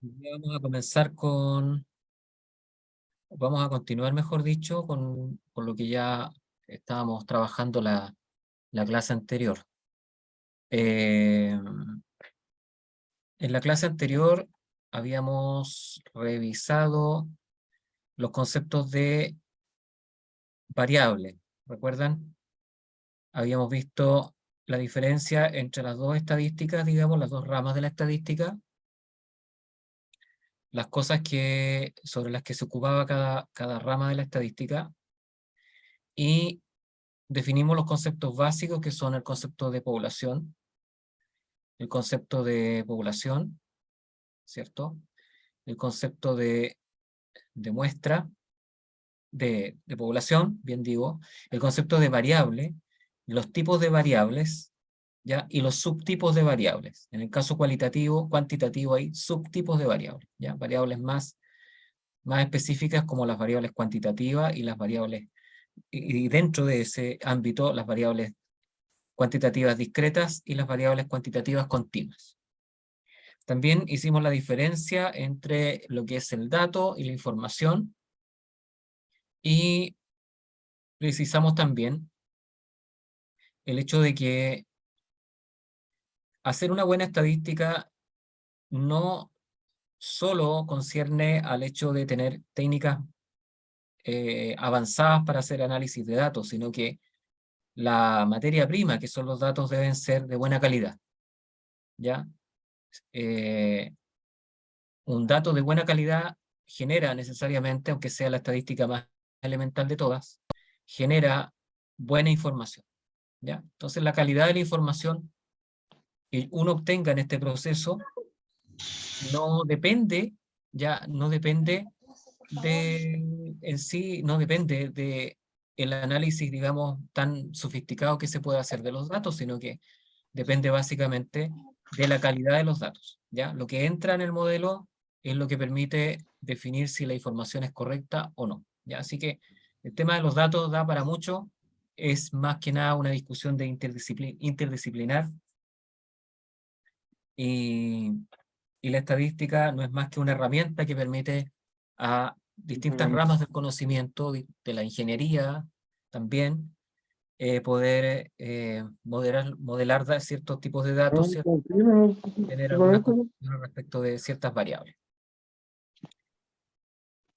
Ya vamos a comenzar vamos a continuar, mejor dicho, con lo que ya estábamos trabajando la clase anterior. En la clase anterior habíamos revisado los conceptos de variable. ¿Recuerdan? Habíamos visto la diferencia entre las dos estadísticas, digamos, las dos ramas de la estadística, las cosas sobre las que se ocupaba cada rama de la estadística, y definimos los conceptos básicos que son el concepto de población, ¿cierto? El concepto de muestra, de población, bien digo, el concepto de variable, los tipos de variables, ¿ya? Y los subtipos de variables. En el caso cuantitativo hay subtipos de variables, ¿ya? Variables más específicas como las variables cuantitativas y las variables, y dentro de ese ámbito, las variables cuantitativas discretas y las variables cuantitativas continuas. También hicimos la diferencia entre lo que es el dato y la información, y precisamos también el hecho de que hacer una buena estadística no solo concierne al hecho de tener técnicas avanzadas para hacer análisis de datos, sino que la materia prima, que son los datos, deben ser de buena calidad, ¿ya? Un dato de buena calidad genera necesariamente, aunque sea la estadística más elemental de todas, genera buena información, ¿ya? Entonces la calidad de la información que uno obtenga en este proceso no depende, ya no depende en sí, no depende de el análisis, digamos, tan sofisticado que se puede hacer de los datos, sino que depende básicamente de la calidad de los datos, ¿ya? Lo que entra en el modelo es lo que permite definir si la información es correcta o no, ¿ya? Así que el tema de los datos da para mucho, es más que nada una discusión de interdisciplinar, y, y la estadística no es más que una herramienta que permite a distintas ramas del conocimiento, de la ingeniería también, poder modelar ciertos tipos de datos, ¿cierto? Tener algunas conclusiones respecto de ciertas variables.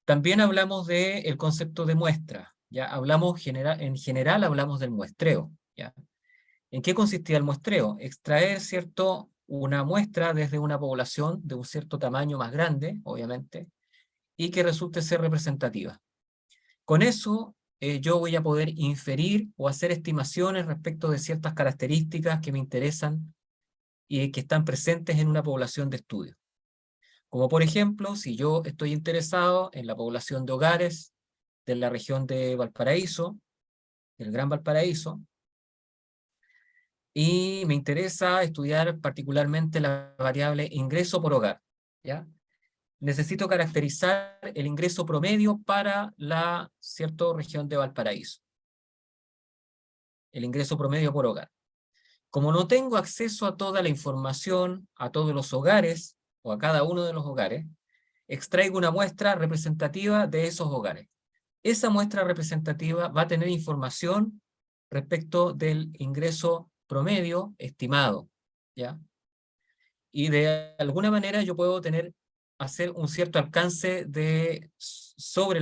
También hablamos del concepto de muestra, ¿ya? En general hablamos del muestreo, ¿ya? ¿En qué consistía el muestreo? Extraer, ¿cierto?, una muestra desde una población de un cierto tamaño más grande, obviamente, y que resulte ser representativa. Con eso, yo voy a poder inferir o hacer estimaciones respecto de ciertas características que me interesan y que están presentes en una población de estudio. Como por ejemplo, si yo estoy interesado en la población de hogares de la región de Valparaíso, del Gran Valparaíso, y me interesa estudiar particularmente la variable ingreso por hogar, ¿ya? Necesito caracterizar el ingreso promedio para la cierta región de Valparaíso, el ingreso promedio por hogar. Como no tengo acceso a toda la información, a todos los hogares, o a cada uno de los hogares, extraigo una muestra representativa de esos hogares. Esa muestra representativa va a tener información respecto del ingreso promedio estimado, ¿ya? Y de alguna manera yo puedo hacer un cierto alcance sobre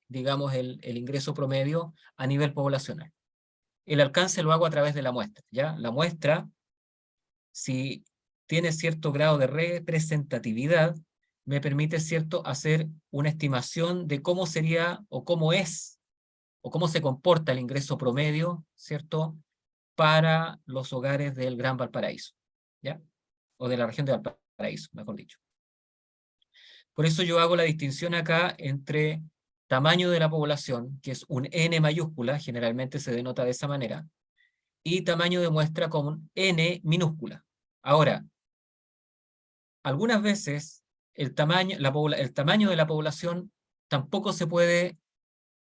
digamos, el ingreso promedio a nivel poblacional. El alcance lo hago a través de la muestra, ¿ya? La muestra, si tiene cierto grado de representatividad, me permite, ¿cierto?, hacer una estimación de cómo sería o cómo es o cómo se comporta el ingreso promedio, ¿cierto?, para los hogares del Gran Valparaíso, ¿ya? O de la región de Valparaíso, mejor dicho. Por eso yo hago la distinción acá entre tamaño de la población, que es un N mayúscula, generalmente se denota de esa manera, y tamaño de muestra con un N minúscula. Ahora, algunas veces el tamaño de la población tampoco se puede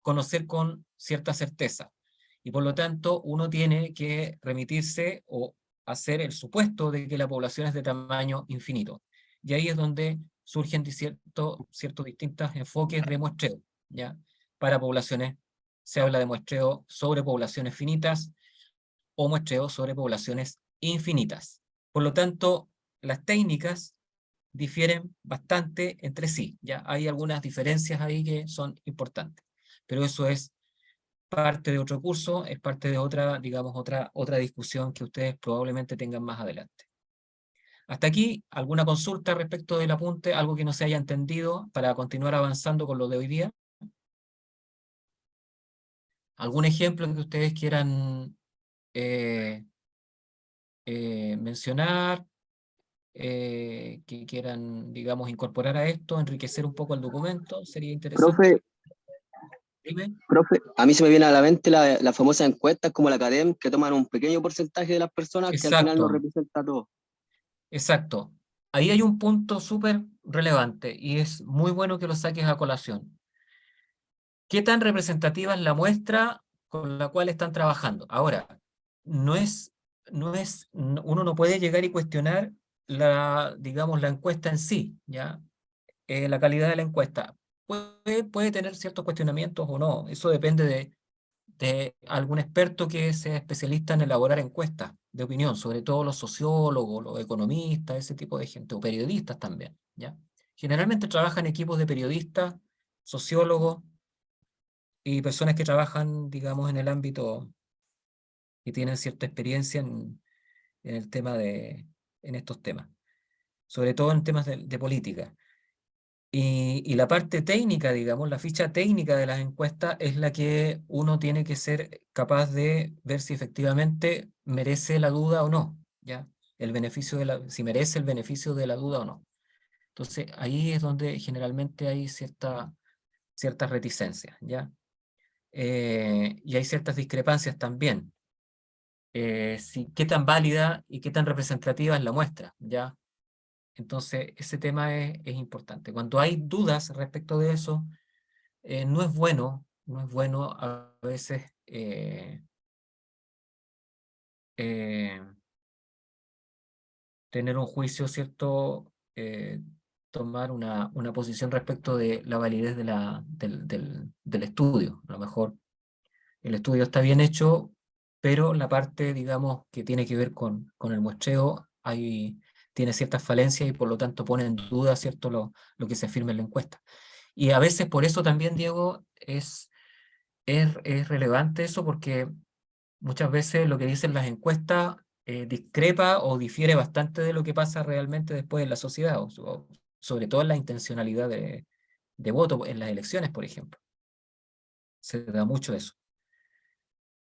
conocer con cierta certeza, y por lo tanto uno tiene que remitirse o hacer el supuesto de que la población es de tamaño infinito. Y ahí es donde surgen ciertos distintos enfoques de muestreo, ¿ya? Para poblaciones, se habla de muestreo sobre poblaciones finitas o muestreo sobre poblaciones infinitas. Por lo tanto, las técnicas difieren bastante entre sí, ¿ya? Hay algunas diferencias ahí que son importantes, pero eso es parte de otro curso, es parte de otra, digamos, otra discusión que ustedes probablemente tengan más adelante. Hasta aquí, ¿alguna consulta respecto del apunte? ¿Algo que no se haya entendido para continuar avanzando con lo de hoy día? ¿Algún ejemplo que ustedes quieran eh, mencionar? Que quieran, digamos, incorporar a esto, enriquecer un poco el documento, sería interesante. Profe, Dime. profe, a mí se me viene a la mente la famosa encuestas como la CADEM, que toman un pequeño porcentaje de las personas que al final no Exacto, representa a todos. exacto. Ahí hay un punto súper relevante y es muy bueno que lo saques a colación. ¿Qué tan representativa es la muestra con la cual están trabajando? Ahora, uno no puede llegar y cuestionar digamos, la encuesta en sí, ¿ya? La calidad de la encuesta. Puede tener ciertos cuestionamientos o no, eso depende de algún experto que sea especialista en elaborar encuestas de opinión, sobre todo los sociólogos, los economistas, ese tipo de gente, o periodistas también, ¿ya? Generalmente trabajan equipos de periodistas, sociólogos y personas que trabajan, digamos, en el ámbito y tienen cierta experiencia en el tema en estos temas, sobre todo en temas de política. Y la parte técnica, digamos, la ficha técnica de las encuestas es la que uno tiene que ser capaz de ver si efectivamente merece la duda o no, ¿ya? El beneficio si merece el beneficio de la duda o no. Entonces, ahí es donde generalmente hay ciertas reticencias, ¿ya? Y hay ciertas discrepancias también. Qué tan válida y qué tan representativa es la muestra, ¿ya? Entonces, ese tema es importante. Cuando hay dudas respecto de eso, no es bueno a veces eh, tener un juicio, ¿cierto? Tomar una posición respecto de la validez del estudio. A lo mejor el estudio está bien hecho, pero la parte, digamos, que tiene que ver con el muestreo, tiene ciertas falencias y por lo tanto pone en duda, ¿cierto?, lo que se afirma en la encuesta. Y a veces por eso también, Diego, es relevante eso porque muchas veces lo que dicen las encuestas discrepa o difiere bastante de lo que pasa realmente después en la sociedad, sobre todo en la intencionalidad de voto en las elecciones, por ejemplo. Se da mucho eso.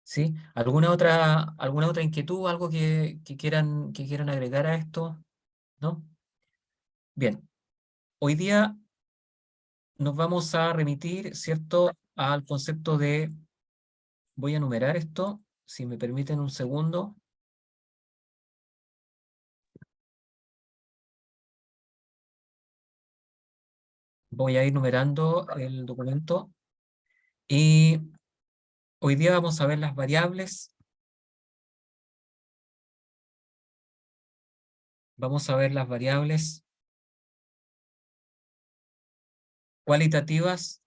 ¿Sí? ¿Alguna otra inquietud, algo que quieran agregar a esto? ¿No? Bien, hoy día nos vamos a remitir, ¿cierto?, al concepto voy a enumerar esto, si me permiten un segundo. Voy a ir numerando el documento y hoy día vamos a ver las variables, cualitativas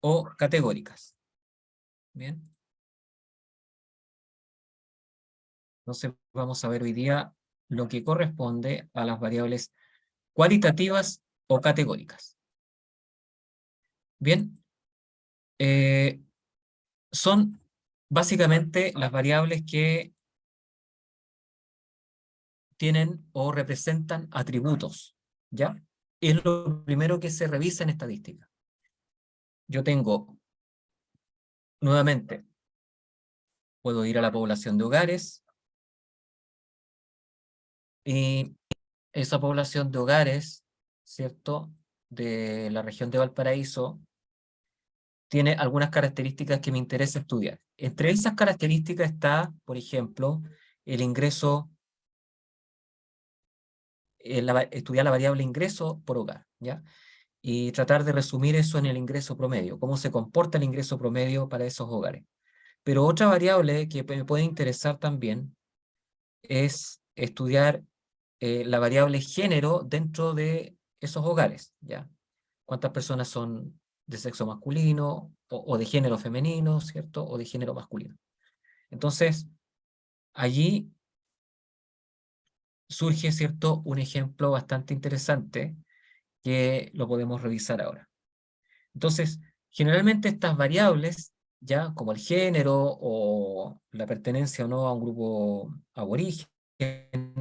o categóricas. Bien, entonces vamos a ver hoy día lo que corresponde a las variables cualitativas o categóricas. Bien, eh, son básicamente las variables que tienen o representan atributos, ¿ya? Es lo primero que se revisa en estadística. Yo tengo, nuevamente, puedo ir a la población de hogares y esa población de hogares, ¿cierto?, de la región de Valparaíso, tiene algunas características que me interesa estudiar. Entre esas características está, por ejemplo, el ingreso, estudiar la variable ingreso por hogar, ¿ya? Y tratar de resumir eso en el ingreso promedio, cómo se comporta el ingreso promedio para esos hogares. Pero otra variable que me puede interesar también es estudiar la variable género dentro de esos hogares, ¿ya? ¿Cuántas personas son de sexo masculino o de género femenino, ¿cierto? O de género masculino. Entonces, allí surge, ¿cierto?, un ejemplo bastante interesante que lo podemos revisar ahora. Entonces, generalmente estas variables, ya como el género o la pertenencia o no a un grupo aborigen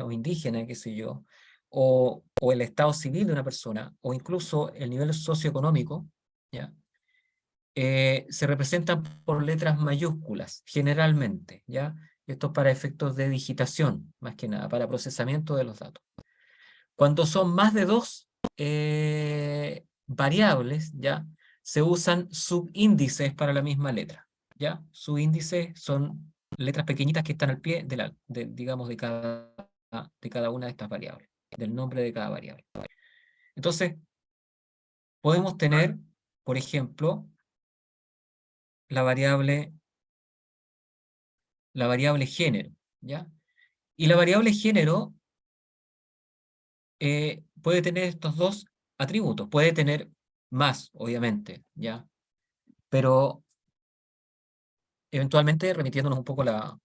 o indígena, qué sé yo, o el estado civil de una persona, o incluso el nivel socioeconómico, ¿ya? Se representan por letras mayúsculas, generalmente, ¿ya? Esto es para efectos de digitación, más que nada, para procesamiento de los datos. Cuando son más de dos variables, ¿ya? Se usan subíndices para la misma letra, ¿ya? Subíndices son letras pequeñitas que están al pie digamos, de cada una de estas variables, del nombre de cada variable. Entonces, podemos tener, por ejemplo, la variable género, ¿ya? Y la variable género puede tener estos dos atributos, puede tener más, obviamente, ¿ya? Pero eventualmente, remitiéndonos un poco a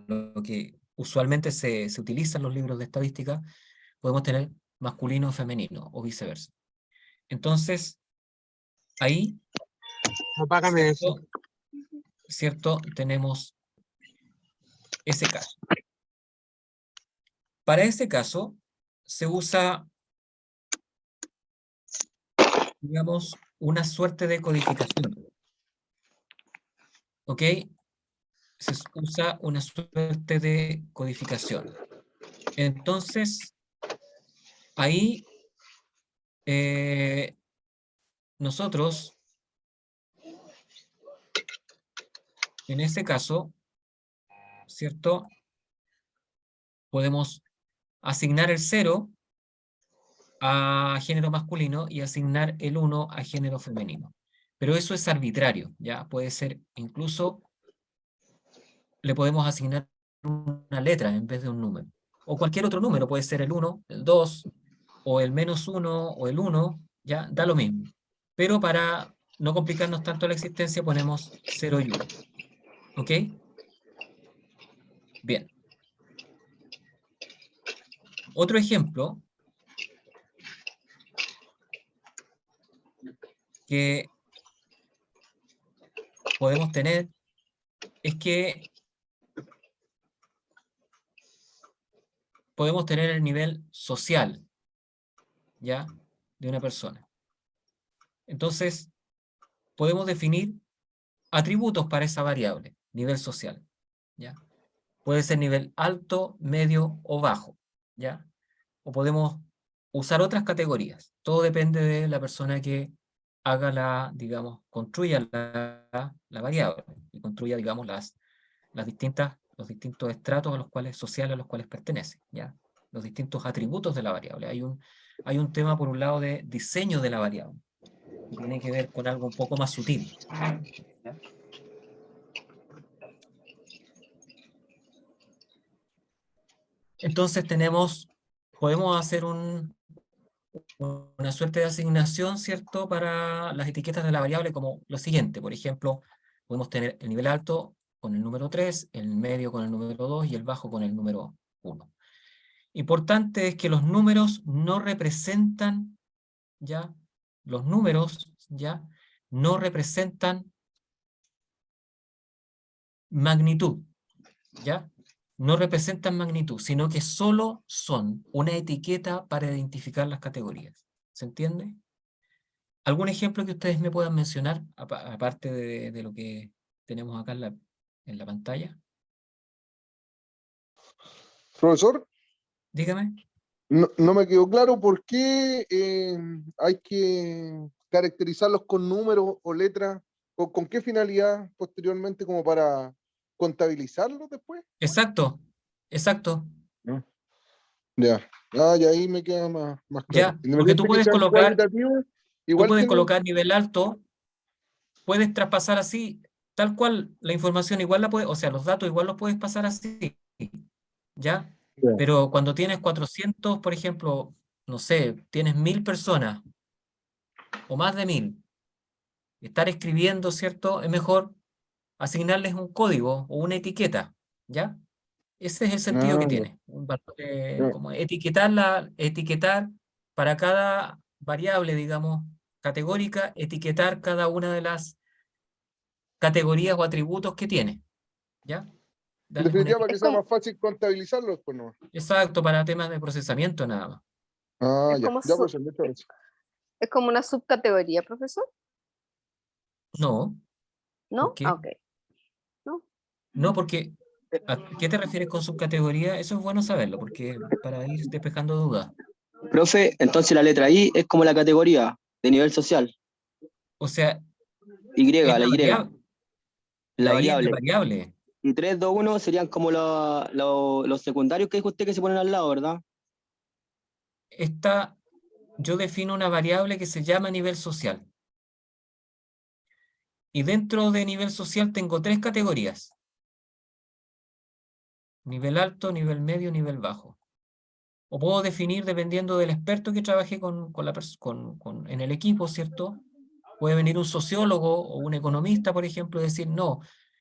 lo que usualmente se utiliza en los libros de estadística, podemos tener masculino o femenino, o viceversa. Entonces, ahí, Apágame eso. ¿cierto? Tenemos ese caso. Para ese caso, se usa, digamos, una suerte de codificación. ¿Ok? Se usa una suerte de codificación. Entonces, ahí nosotros, en ese caso, ¿cierto? Podemos asignar el 0 a género masculino y asignar el 1 a género femenino. Pero eso es arbitrario, ¿ya? Puede ser, incluso, le podemos asignar una letra en vez de un número. O cualquier otro número, puede ser el 1, el 2, o el -1, o el 1, ya, da lo mismo. Pero para no complicarnos tanto la existencia, ponemos 0 y 1. ¿Ok? Bien. Otro ejemplo que podemos tener es que podemos tener el nivel social, ¿ya?, de una persona. Entonces, podemos definir atributos para esa variable, nivel social, ¿ya? Puede ser nivel alto, medio o bajo, ¿ya? O podemos usar otras categorías. Todo depende de la persona que haga digamos, construya la variable y construya, digamos, los distintos estratos a los cuales, sociales a los cuales pertenece, ¿ya? Los distintos atributos de la variable. Hay un tema, por un lado, de diseño de la variable, que tiene que ver con algo un poco más sutil, ¿ya? Entonces podemos hacer una suerte de asignación, ¿cierto?, para las etiquetas de la variable, como lo siguiente. Por ejemplo, podemos tener el nivel alto con el número 3, el medio con el número 2 y el bajo con el número 1. Importante es que los números no representan, ¿ya? Los números, ¿ya?, no representan magnitud, ¿ya? No representan magnitud, sino que solo son una etiqueta para identificar las categorías. ¿Se entiende? ¿Algún ejemplo que ustedes me puedan mencionar, aparte de lo que tenemos acá en la pantalla? Profesor, Dígame. no me quedó claro por qué hay que caracterizarlos con números o letras, o con qué finalidad posteriormente, como para contabilizarlos después. Exacto, exacto. ¿No? Ya, y ahí me queda más claro. Ya, porque Independiente que sean cualitativos, tú igual puedes tienen. colocar nivel alto, puedes traspasar así, tal cual la información igual la puedes, o sea, los datos igual los puedes pasar así, ¿ya? Ya. Pero cuando tienes 400, por ejemplo, no sé, tienes 1000 personas o más de 1000, estar escribiendo, ¿cierto? Es mejor asignarles un código o una etiqueta, ¿ya? Ese es el sentido que Ah, ya, tiene. ya. Como etiquetar para cada variable, digamos, categórica, etiquetar cada una de las categorías o atributos que tiene, ¿ya? En Darles una definitiva, para etiqueta. que Es sea como, más fácil contabilizarlo después, ¿no? Exacto, para temas de procesamiento nada más. Ah, es ya, como, ya, su- pues, muchas gracias. es como una subcategoría, profesor, No, ¿por ¿no? Ah, qué? ok. ¿No? No, porque ¿a qué te refieres con subcategoría? Eso es bueno saberlo, porque para ir despejando dudas. Profe, entonces la letra I es como la categoría de nivel social. O sea, Y, es la la Y, variable, la la I es la variable. variable. Y 3, 2, 1 serían como los secundarios que dijo usted que se ponen al lado, ¿verdad? Esta, yo defino una variable que se llama nivel social. Y dentro de nivel social tengo 3 categorías. Nivel alto, nivel medio, nivel bajo. O puedo definir dependiendo del experto que trabaje en el equipo, ¿cierto? Puede venir un sociólogo o un economista, por ejemplo, y decir, no,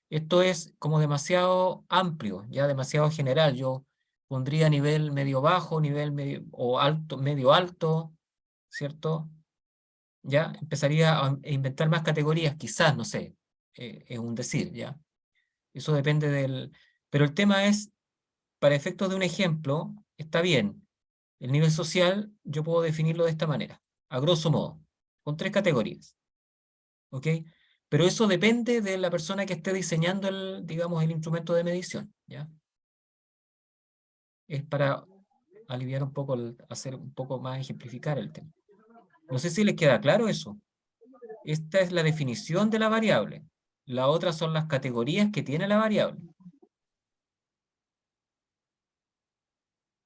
esto es como demasiado amplio, ya demasiado general. Yo pondría nivel medio bajo, nivel medio o alto, medio alto, ¿cierto? Ya empezaría a inventar más categorías, quizás, no sé, es un decir, ¿ya? Eso depende del... Pero el tema es, para efectos de un ejemplo, está bien. El nivel social yo puedo definirlo de esta manera, a grosso modo, con 3 categorías. ¿Ok? Pero eso depende de la persona que esté diseñando digamos, el instrumento de medición, ¿ya? Es para aliviar un poco, hacer un poco más, ejemplificar el tema. No sé si les queda claro eso. Esta es la definición de la variable. La otra son las categorías que tiene la variable.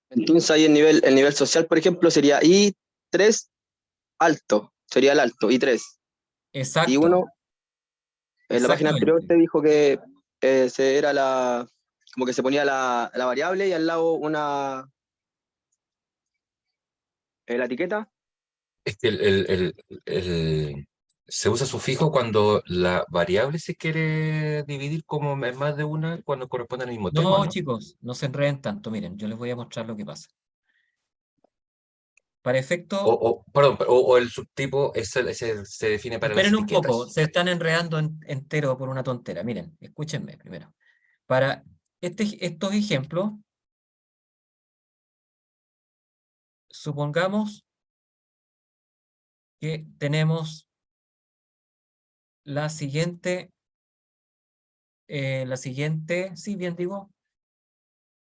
Entonces ahí el nivel social, por ejemplo, sería I3 alto, sería el alto, I3. Y Exacto, uno, en la página anterior exactamente. usted dijo que se era como que se ponía la variable y al lado la etiqueta. Es que se usa sufijo cuando la variable se quiere dividir como en más de una cuando corresponde al mismo tema, No, ¿no? chicos, no se enreden tanto. Miren, yo les voy a mostrar lo que pasa. Para efecto, Perdón, o el subtipo se define para las esperen un poco, etiquetas. se están enredando entero por una tontera. Miren, escúchenme primero. Para estos ejemplos, supongamos que tenemos la siguiente, sí, bien digo,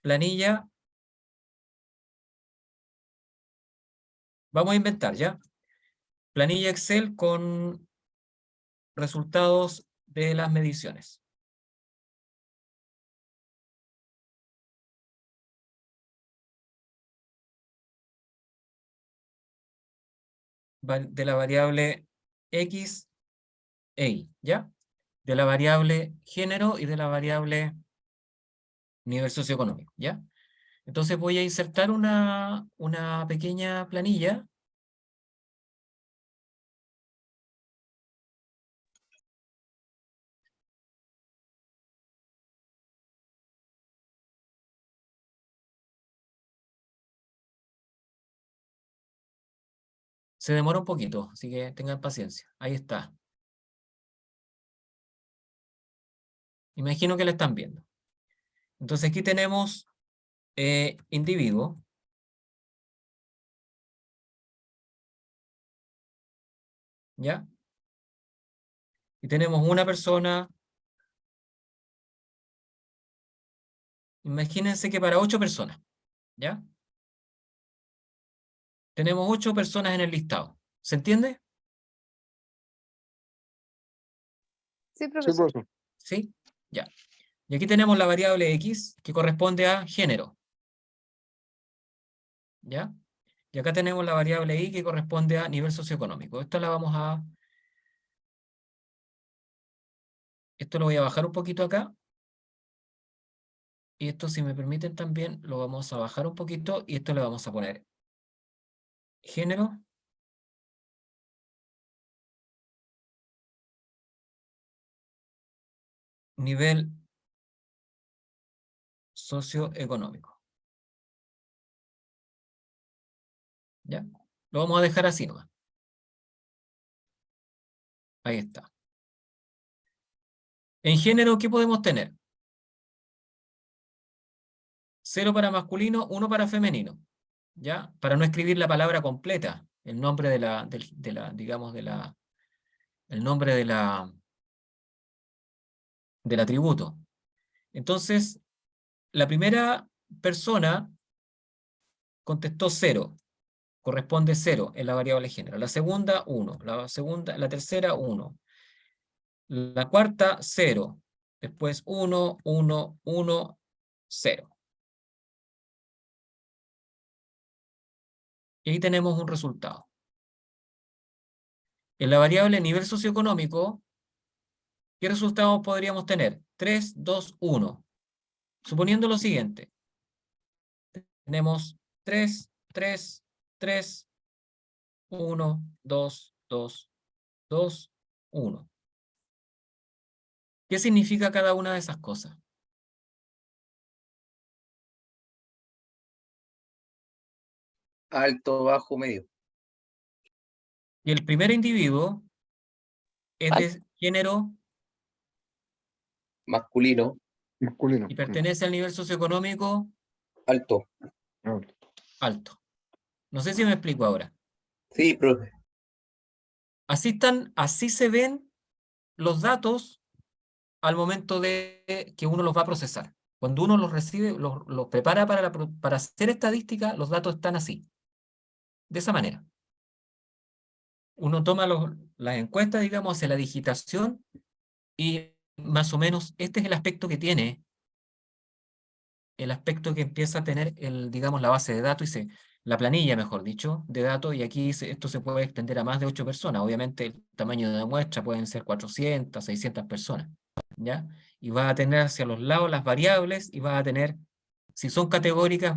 planilla. Vamos a inventar, ¿ya? Planilla Excel con resultados de las mediciones. De la variable X e Y, ¿ya? De la variable género y de la variable nivel socioeconómico, ¿ya? Entonces voy a insertar una pequeña planilla. Se demora un poquito, así que tengan paciencia. Ahí está. Imagino que la están viendo. Entonces aquí tenemos individuo, ¿ya? Y tenemos una persona. Imagínense que para 8 personas, ¿ya? Tenemos 8 personas en el listado. ¿Se entiende? Sí, Sí, profesor. profesor. ¿Sí? Ya. Y aquí tenemos la variable X que corresponde a género, ¿ya? Y acá tenemos la variable Y que corresponde a nivel socioeconómico. Esto lo voy a bajar un poquito acá Y esto, si me permiten también, lo vamos a bajar un poquito y esto le vamos a poner género. Nivel socioeconómico. ¿Ya? Lo vamos a dejar así nomás. Ahí está. En género, ¿qué podemos tener? 0 para masculino, 1 para femenino. ¿Ya? Para no escribir la palabra completa, el nombre digamos, el nombre del atributo. Entonces, la primera persona contestó 0. Corresponde 0 en la variable género. La segunda, 1. La tercera, 1. La cuarta, 0. Después 1, 1, 1, 0. Y ahí tenemos un resultado. En la variable nivel socioeconómico, ¿qué resultados podríamos tener? 3, 2, 1. Suponiendo lo siguiente. Tenemos 3, 3, 3, 1, 2, 2, 2, 1. ¿Qué significa cada una de esas cosas? Alto, bajo, medio. Y el primer individuo es Al- de género Masculino, Masculino. y pertenece al nivel socioeconómico alto. alto. No sé si me explico ahora. Sí, profe. Así se ven los datos al momento de que uno los va a procesar. Cuando uno los recibe, los prepara para hacer estadística, los datos están así, de esa manera. Uno toma las encuestas, digamos, hace la digitación y más o menos este es el aspecto que tiene, el aspecto que empieza a tener digamos, la base de datos la planilla, mejor dicho, de datos, y aquí esto se puede extender a más de 8 personas. Obviamente el tamaño de la muestra pueden ser 400, 600 personas, ¿ya? Y va a tener hacia los lados las variables y va a tener, si son categóricas,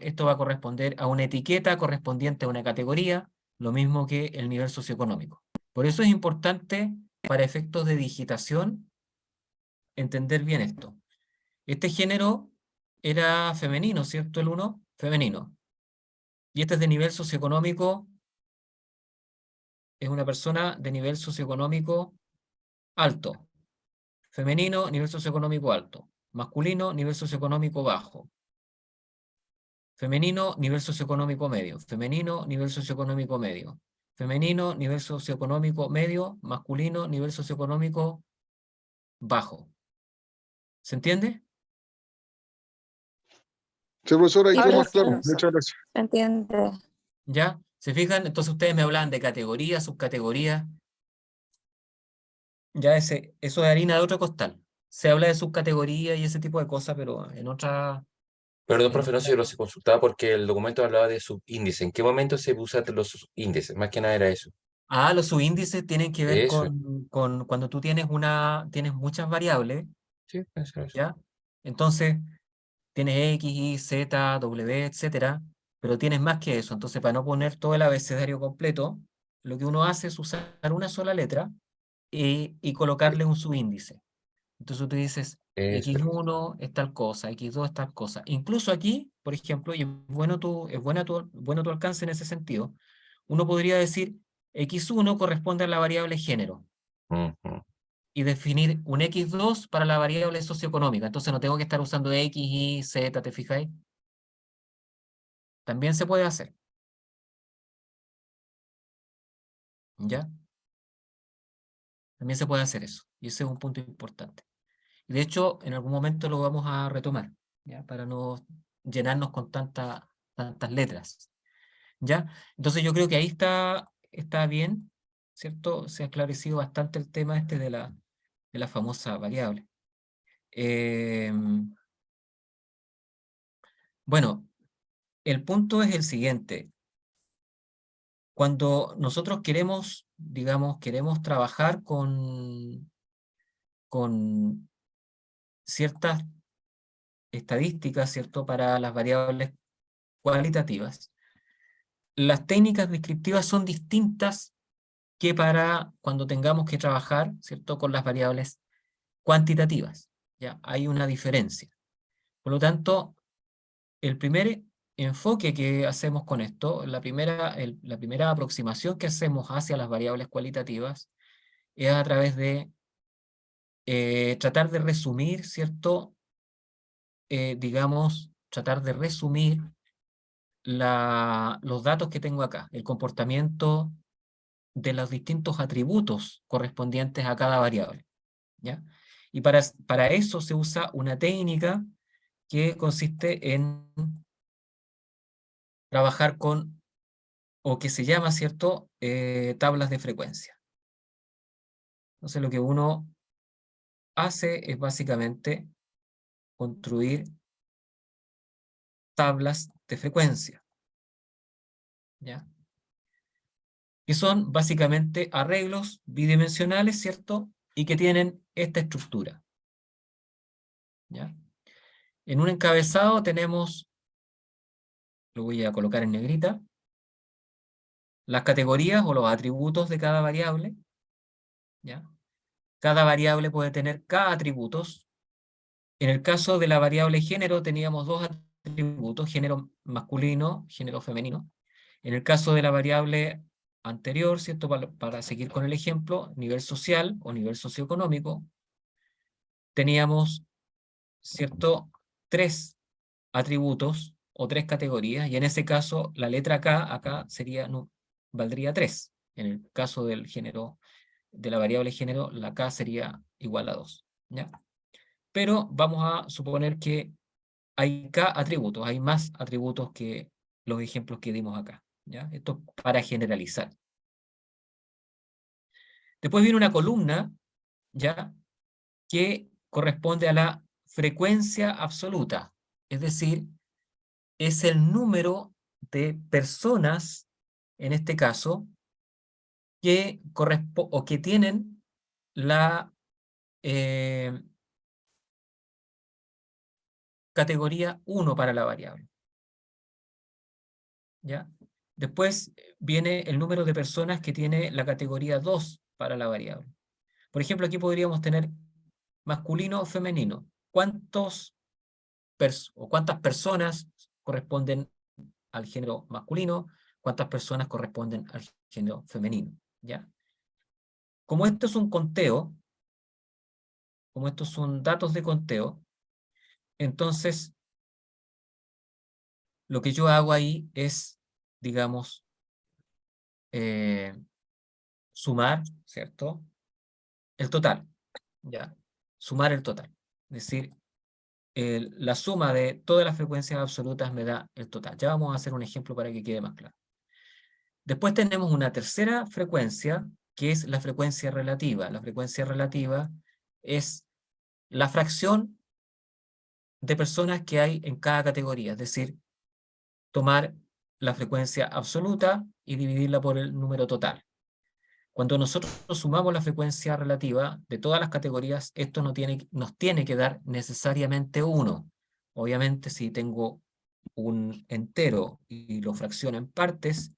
esto va a corresponder a una etiqueta correspondiente a una categoría, lo mismo que el nivel socioeconómico. Por eso es importante, para efectos de digitación, entender bien esto. Este género era femenino, ¿cierto? El 1, femenino. Y este es de nivel socioeconómico, es una persona de nivel socioeconómico alto. Femenino, nivel socioeconómico alto. Masculino, nivel socioeconómico bajo. Femenino, nivel socioeconómico medio. Femenino, nivel socioeconómico medio. Femenino, nivel socioeconómico medio. Masculino, nivel socioeconómico bajo. ¿Se entiende? Sí, profesor, ahí quedó Ahora más sí, claro. profesor. Muchas gracias. ¿Se entiende? ¿Ya? ¿Se fijan? Entonces ustedes me hablan de categorías, subcategorías. Ya eso es harina de otro costal. Se habla de subcategoría y ese tipo de cosas, pero en otra... Perdón, en profe, no sé, yo lo se consultaba porque el documento hablaba de subíndice. ¿En qué momento se usan los subíndices? Más que nada era eso. Los subíndices tienen que ver Eso, con cuando tú tienes muchas variables, sí, eso era eso. ¿ya? Entonces, tienes X, Y, Z, W, etcétera, pero tienes más que eso. Entonces, para no poner todo el abecedario completo, lo que uno hace es usar una sola letra y colocarle un subíndice. Entonces tú dices, Eso era. X1 es tal cosa, X2 es tal cosa. Incluso aquí, por ejemplo, y bueno tu alcance en ese sentido, uno podría decir X1 corresponde a la variable género Ujú. y definir un X2 para la variable socioeconómica. Entonces no tengo que estar usando X, Y, Z, ¿te fijáis? También se puede hacer. ¿Ya? También se puede hacer eso. Y ese es un punto importante. Y de hecho, en algún momento lo vamos a retomar, ¿ya? Para no llenarnos con tantas letras. ¿Ya? Entonces yo creo que ahí está bien, ¿cierto? Se ha esclarecido bastante el tema este de la famosa variable. Bueno, el punto es el siguiente. Cuando nosotros queremos, digamos, queremos trabajar con ciertas estadísticas, ¿cierto?, para las variables cualitativas, las técnicas descriptivas son distintas que para cuando tengamos que trabajar, ¿cierto?, con las variables cuantitativas. ¿Ya? Hay una diferencia. Por lo tanto, el primer enfoque que hacemos con esto, la primera aproximación que hacemos hacia las variables cualitativas es a través de tratar de resumir, ¿cierto? Digamos, tratar de resumir los datos que tengo acá, el comportamiento de los distintos atributos correspondientes a cada variable, ¿ya? Y para eso se usa una técnica que consiste en trabajar con, o que se llama, ¿cierto?, tablas de frecuencia. Entonces lo que uno hace es básicamente construir tablas de frecuencia, ¿ya? Que son básicamente arreglos bidimensionales, ¿cierto? Y que tienen esta estructura, ¿ya? En un encabezado tenemos, lo voy a colocar en negrita, las categorías o los atributos de cada variable, ¿ya? Cada variable puede tener K atributos. En el caso de la variable género teníamos dos atributos, género masculino, género femenino. En el caso de la variable anterior, ¿cierto?, para seguir con el ejemplo, nivel social o nivel socioeconómico, teníamos, ¿cierto?, 3 atributos o 3 categorías, y en ese caso la letra K acá sería, no, valdría 3. En el caso del género, de la variable género, la K sería igual a 2, ¿ya? Pero vamos a suponer que hay K atributos, hay más atributos que los ejemplos que dimos acá, ¿ya? Esto para generalizar. Después viene una columna, ¿ya?, que corresponde a la frecuencia absoluta, es decir, es el número de personas, en este caso, que o que tienen la categoría 1 para la variable, ¿ya? Después viene el número de personas que tiene la categoría 2 para la variable. Por ejemplo, aquí podríamos tener masculino o femenino. ¿Cuántas personas corresponden al género masculino? ¿Cuántas personas corresponden al género femenino? ¿Ya? Como esto es un conteo, como estos son datos de conteo, entonces lo que yo hago ahí es, digamos, sumar, ¿cierto?, el total, ¿ya? Sumar el total. Es decir, la suma de todas las frecuencias absolutas me da el total. Ya vamos a hacer un ejemplo para que quede más claro. Después tenemos una tercera frecuencia, que es la frecuencia relativa. La frecuencia relativa es la fracción de personas que hay en cada categoría, es decir, tomar la frecuencia absoluta y dividirla por el número total. Cuando nosotros sumamos la frecuencia relativa de todas las categorías, esto nos tiene que dar necesariamente 1. Obviamente, si tengo un entero y lo fracciono en partes,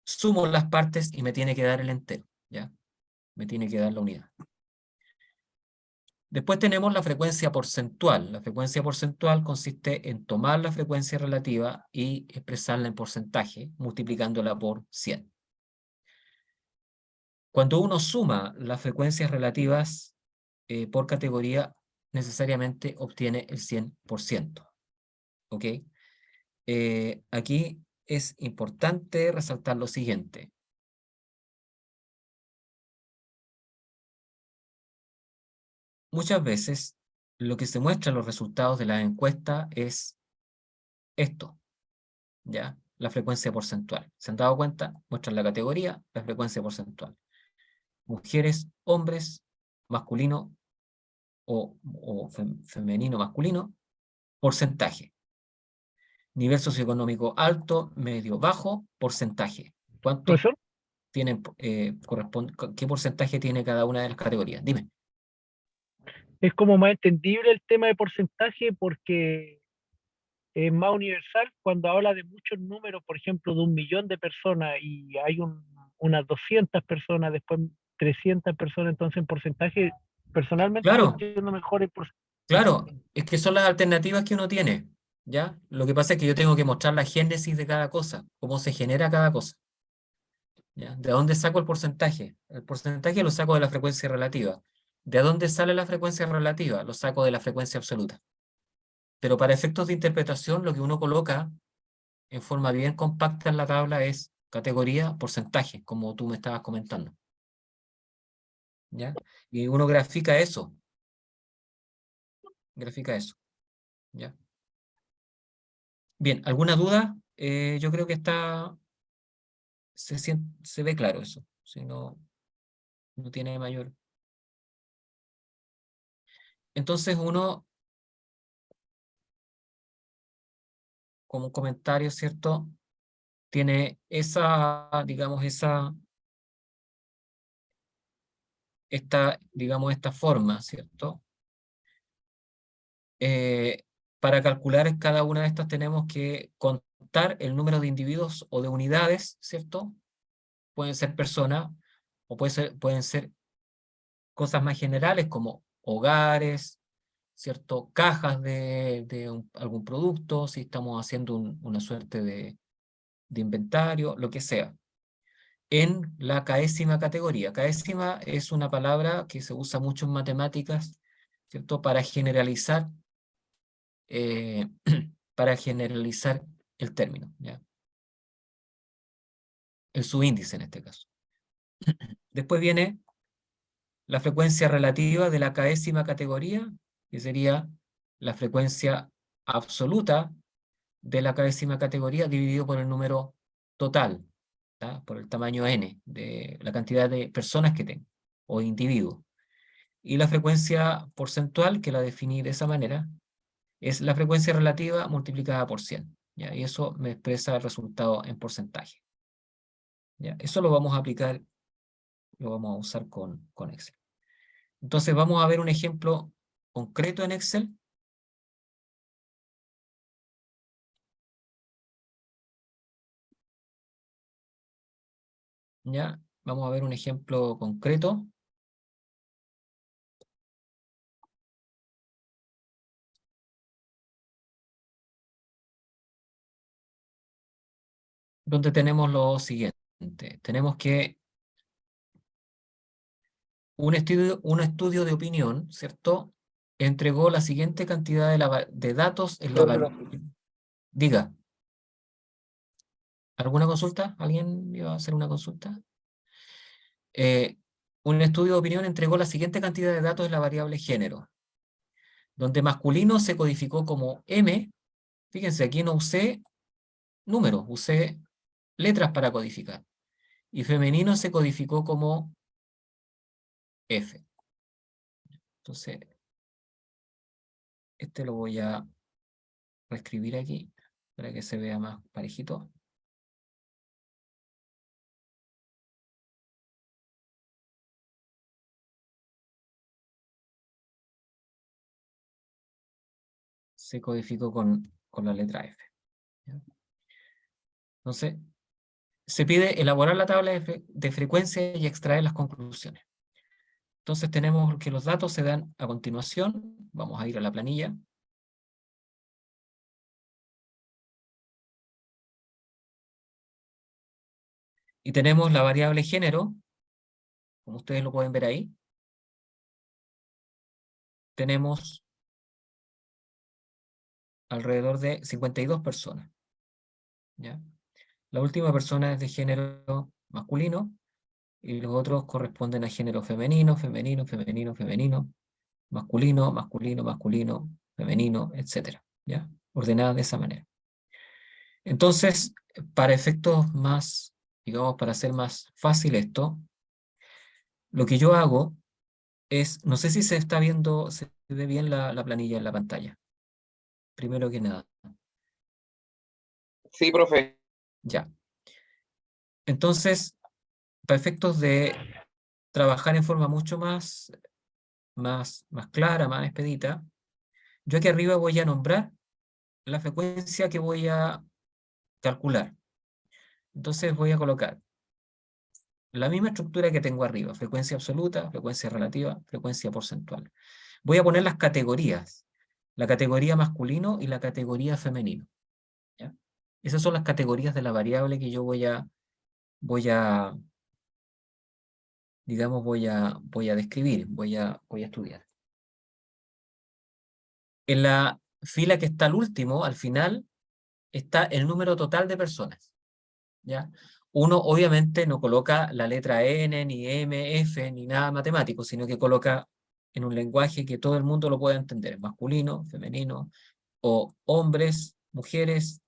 sumo las partes y me tiene que dar el entero, ¿ya? Me tiene que dar la unidad. Después tenemos la frecuencia porcentual. La frecuencia porcentual consiste en tomar la frecuencia relativa y expresarla en porcentaje, multiplicándola por 100. Cuando uno suma las frecuencias relativas por categoría, necesariamente obtiene el 100%. ¿Ok? Aquí es importante resaltar lo siguiente. Muchas veces lo que se muestra en los resultados de la encuesta es esto, ¿ya? La frecuencia porcentual. ¿Se han dado cuenta? Muestran la categoría, la frecuencia porcentual. Mujeres, hombres, masculino o femenino, masculino, porcentaje. Nivel socioeconómico alto, medio, bajo, porcentaje. ¿Cuánto Profesor, tienen, qué porcentaje tiene cada una de las categorías? Dime. es como más entendible el tema de porcentaje porque es más universal cuando habla de muchos números, por ejemplo, de 1 millón de personas y hay unas 200 personas, después 300 personas, entonces en porcentaje, personalmente lo Claro, entiendo mejor en porcentaje. claro, es que son las alternativas que uno tiene, ¿ya? Lo que pasa es que yo tengo que mostrar la génesis de cada cosa, cómo se genera cada cosa, ¿ya? ¿De dónde saco el porcentaje? El porcentaje lo saco de la frecuencia relativa. ¿De dónde sale la frecuencia relativa? Lo saco de la frecuencia absoluta. Pero para efectos de interpretación, lo que uno coloca en forma bien compacta en la tabla es categoría, porcentaje, como tú me estabas comentando, ¿ya? Y uno grafica eso, ¿ya? Bien, ¿alguna duda? Yo creo que se ve claro eso, si no, no tiene mayor. Entonces uno, como un comentario, ¿cierto? Tiene esa, digamos, esta forma, ¿cierto? Para calcular cada una de estas tenemos que contar el número de individuos o de unidades, ¿cierto? Pueden ser personas o pueden ser cosas más generales como hogares, ¿cierto? Cajas de algún producto, si estamos haciendo una suerte de inventario, lo que sea. En la caésima categoría. Caésima es una palabra que se usa mucho en matemáticas, ¿cierto? Eh, para generalizar el término, ¿ya? El subíndice en este caso. Después viene la frecuencia relativa de la caésima categoría, que sería la frecuencia absoluta de la caésima categoría dividido por el número total, ¿tá? Por el tamaño n, de la cantidad de personas que tengo, o individuos. Y la frecuencia porcentual, que la definí de esa manera, es la frecuencia relativa multiplicada por 100, ¿ya? Y eso me expresa el resultado en porcentaje, ¿ya? Eso lo vamos a aplicar, lo vamos a usar con Excel. Entonces vamos a ver un ejemplo concreto en Excel. ¿Ya? Vamos a ver un ejemplo concreto. Donde tenemos lo siguiente. Tenemos que un estudio de opinión, ¿cierto? Entregó la siguiente cantidad de datos en la variable. Diga. ¿Alguna consulta? ¿Alguien iba a hacer una consulta? Un estudio de opinión entregó la siguiente cantidad de datos en la variable género, donde masculino se codificó como M. Fíjense, aquí no usé números, usé letras para codificar. Y femenino se codificó como F. Entonces, este lo voy a reescribir aquí para que se vea más parejito. Se codificó con la letra F, ¿ya? Entonces, se pide elaborar la tabla de frecuencia y extraer las conclusiones. Entonces tenemos que los datos se dan a continuación. Vamos a ir a la planilla. Y tenemos la variable género, como ustedes lo pueden ver ahí. Tenemos alrededor de 52 personas, ¿ya? La última persona es de género masculino y los otros corresponden a género femenino, femenino, femenino, femenino, masculino, masculino, masculino, femenino, etcétera, ¿ya? Ordenada de esa manera. Entonces, para efectos más, digamos, para hacer más fácil esto, lo que yo hago es, no sé si se está viendo, se ve bien la planilla en la pantalla. Primero que nada. Sí, profe. Ya. Entonces, para efectos de trabajar en forma mucho más más clara, más expedita, yo aquí arriba voy a nombrar la frecuencia que voy a calcular. Entonces voy a colocar la misma estructura que tengo arriba, frecuencia absoluta, frecuencia relativa, frecuencia porcentual. Voy a poner las categorías, la categoría masculino y la categoría femenino, ¿ya? Esas son las categorías de la variable que yo digamos, voy a describir, voy a estudiar. En la fila que está al último, al final, está el número total de personas, ¿ya? Uno obviamente no coloca la letra N, ni M, F, ni nada matemático, sino que coloca en un lenguaje que todo el mundo lo pueda entender, masculino, femenino, o hombres, mujeres,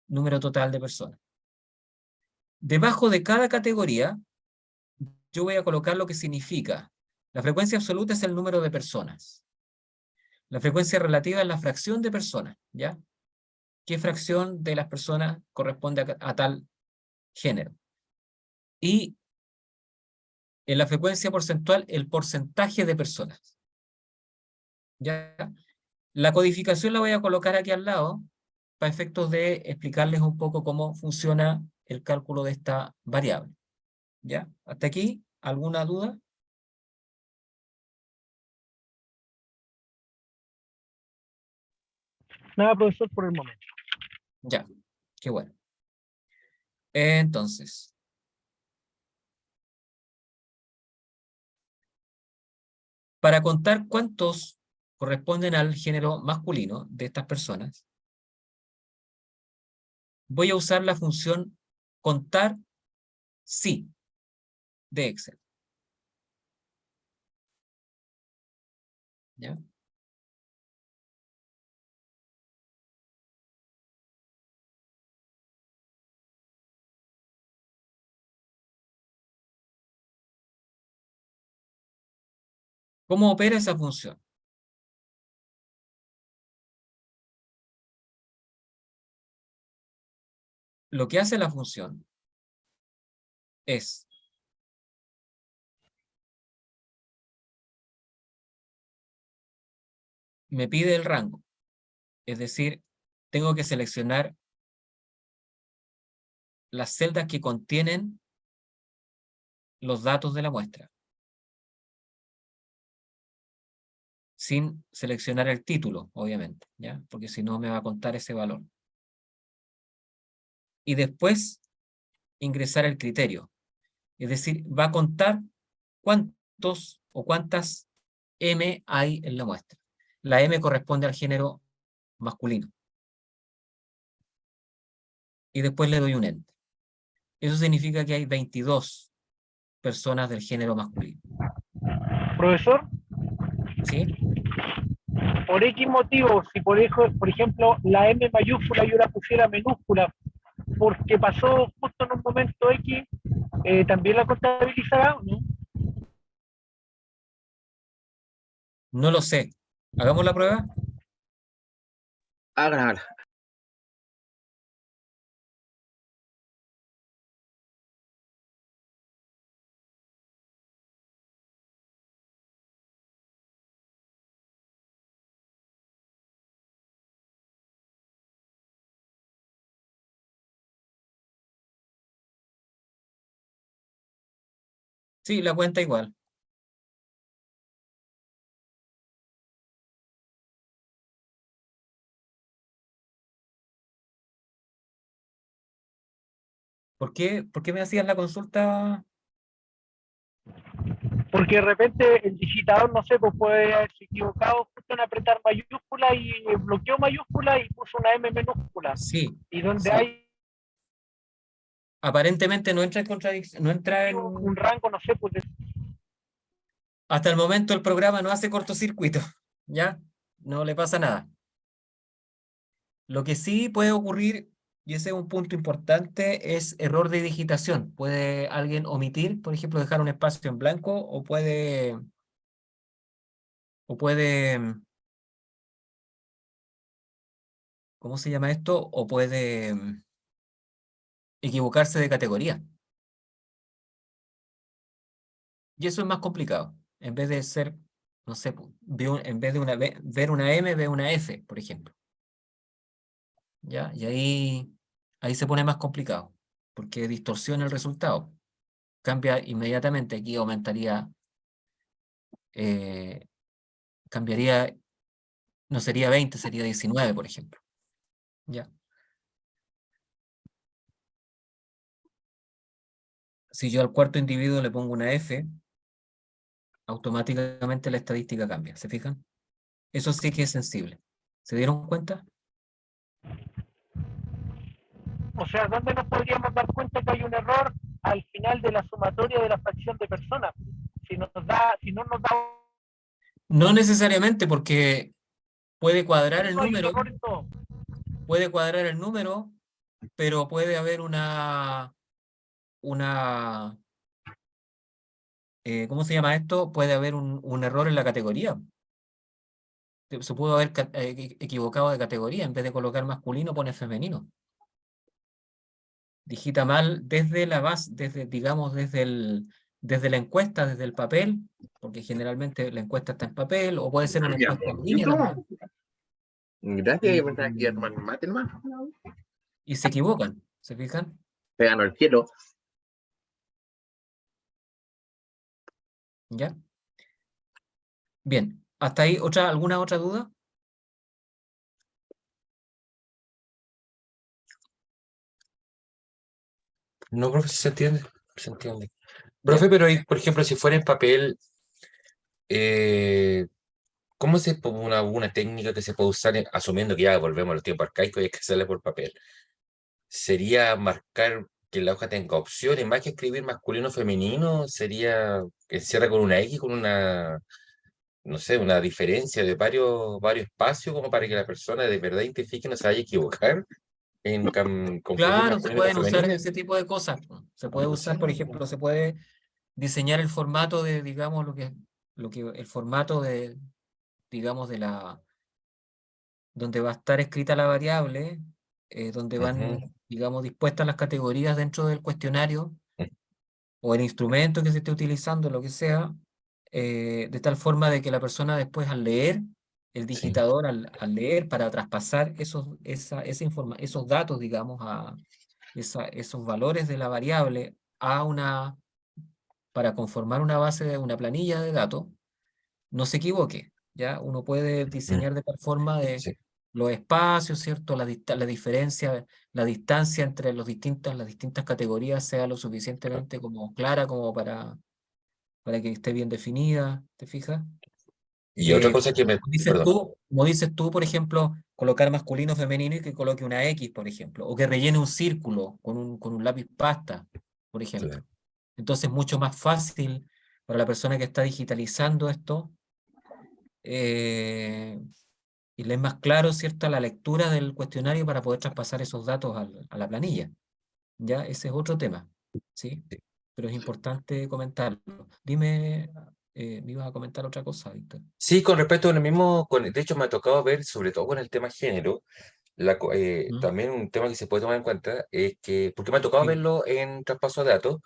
número total de personas. Debajo de cada categoría, yo voy a colocar lo que significa. La frecuencia absoluta es el número de personas. La frecuencia relativa es la fracción de personas, ¿ya? ¿Qué fracción de las personas corresponde a tal género? Y en la frecuencia porcentual, el porcentaje de personas, ¿ya? La codificación la voy a colocar aquí al lado para efectos de explicarles un poco cómo funciona el cálculo de esta variable, ¿ya? ¿Hasta aquí? ¿Alguna duda? Nada, profesor, por el momento. Ya, qué bueno. Entonces, para contar cuántos corresponden al género masculino de estas personas, voy a usar la función contar sí de Excel, ¿ya? ¿Cómo opera esa función? Lo que hace la función es me pide el rango, es decir, tengo que seleccionar las celdas que contienen los datos de la muestra, sin seleccionar el título, obviamente, ¿ya? Porque si no me va a contar ese valor. Y después ingresar el criterio, es decir, va a contar cuántos o cuántas M hay en la muestra. La M corresponde al género masculino. Y después le doy un enter. Eso significa que hay 22 personas del género masculino. Profesor, ¿Sí? por X motivo, si por ejemplo la M mayúscula yo la pusiera minúscula, porque pasó justo en un momento X, ¿también la contabilizará o no? No lo sé. ¿Hagamos la prueba? Háganla. Sí, la cuenta igual. ¿Por qué me hacías la consulta? Porque de repente el digitador, no sé, pues puede haberse equivocado justo en apretar mayúscula y bloqueó mayúscula y puso una M minúscula. Sí, Y donde sí. hay Aparentemente no entra en contradicción, no entra en... un rango, no sé, pues Hasta el momento el programa no hace cortocircuito, ¿ya? No le pasa nada. Lo que sí puede ocurrir, y ese es un punto importante, es error de digitación. Puede alguien omitir, por ejemplo, dejar un espacio en blanco, o puede, ¿cómo se llama esto? O puede equivocarse de categoría. Y eso es más complicado. En vez de ser no sé, en vez de ver una M, ve una F, por ejemplo. ¿Ya? Y ahí se pone más complicado, porque distorsiona el resultado. Cambia inmediatamente, aquí aumentaría, cambiaría, no sería 20, sería 19, por ejemplo. ¿Ya? Si yo al cuarto individuo le pongo una F, automáticamente la estadística cambia, ¿se fijan? Eso sí que es sensible. ¿Se dieron cuenta? O sea, ¿dónde nos podríamos dar cuenta que hay un error? Al final de la sumatoria de la fracción de personas. Si no nos da No necesariamente, porque puede cuadrar el uno, hay un número, error en todo. pero puede haber ¿cómo se llama esto? Puede haber un error en la categoría. Se pudo haber equivocado de categoría, en vez de colocar masculino pone femenino. Digita mal desde la base, digamos, desde la encuesta, desde el papel, porque generalmente la encuesta está en papel, o puede ser una Ya. encuesta en ¿Y línea tú? también, Gracias, yo pensaba que iba a tomar mate nomás. y se equivocan, ¿se fijan? Se ganó el cielo. ¿Ya? Bien, ¿hasta ahí alguna otra duda? No, profe, se entiende. Se entiende. ¿Ya? Profe, pero por ejemplo, si fuera en papel, eh, ¿cómo una técnica que se puede usar, asumiendo que ya volvemos a los tiempos arcaicos y hay que hacerle por papel? ¿Sería marcar que la hoja tenga opciones, más que escribir masculino o femenino? ¿Sería que cierra con una X, con una, no sé, una diferencia de varios espacios, como para que la persona de verdad identifique y no se vaya a equivocar en confundir Claro, se masculino con pueden usar femenino? ese tipo de cosas. Se puede usar, por ejemplo, se puede diseñar el formato de, digamos, el formato de, digamos, donde va a estar escrita la variable, donde Ujú. van, digamos, dispuestas las categorías dentro del cuestionario o el instrumento que se esté utilizando, lo que sea, de tal forma de que la persona después al leer, el Sí. digitador al leer para traspasar esos datos, digamos, esos valores de la variable para conformar una base de una planilla de datos, no se equivoque, ¿ya? Uno puede Mm, diseñar de tal forma de sí. los espacios, ¿cierto? La diferencia, la distancia entre las distintas categorías sea lo suficientemente como clara como para que esté bien definida, ¿te fijas? Y otra Eh, cosa que me, perdón, como dices tú, por ejemplo, colocar masculino, femenino y que coloque una X, por ejemplo, o que rellene un círculo con un lápiz pasta, por ejemplo. claro. Entonces, mucho más fácil para la persona que está digitalizando esto eh, y le es más claro, ¿cierto?, la lectura del cuestionario para poder traspasar esos datos a la planilla. Ya, ese es otro tema, ¿sí? Pero es importante comentarlo. Dime, ¿me ibas a comentar otra cosa, Víctor? Sí, con respecto a lo mismo, de hecho me ha tocado ver, sobre todo con el tema género, ¿Mm? también un tema que se puede tomar en cuenta es que, porque me ha tocado Sí, verlo en traspaso de datos,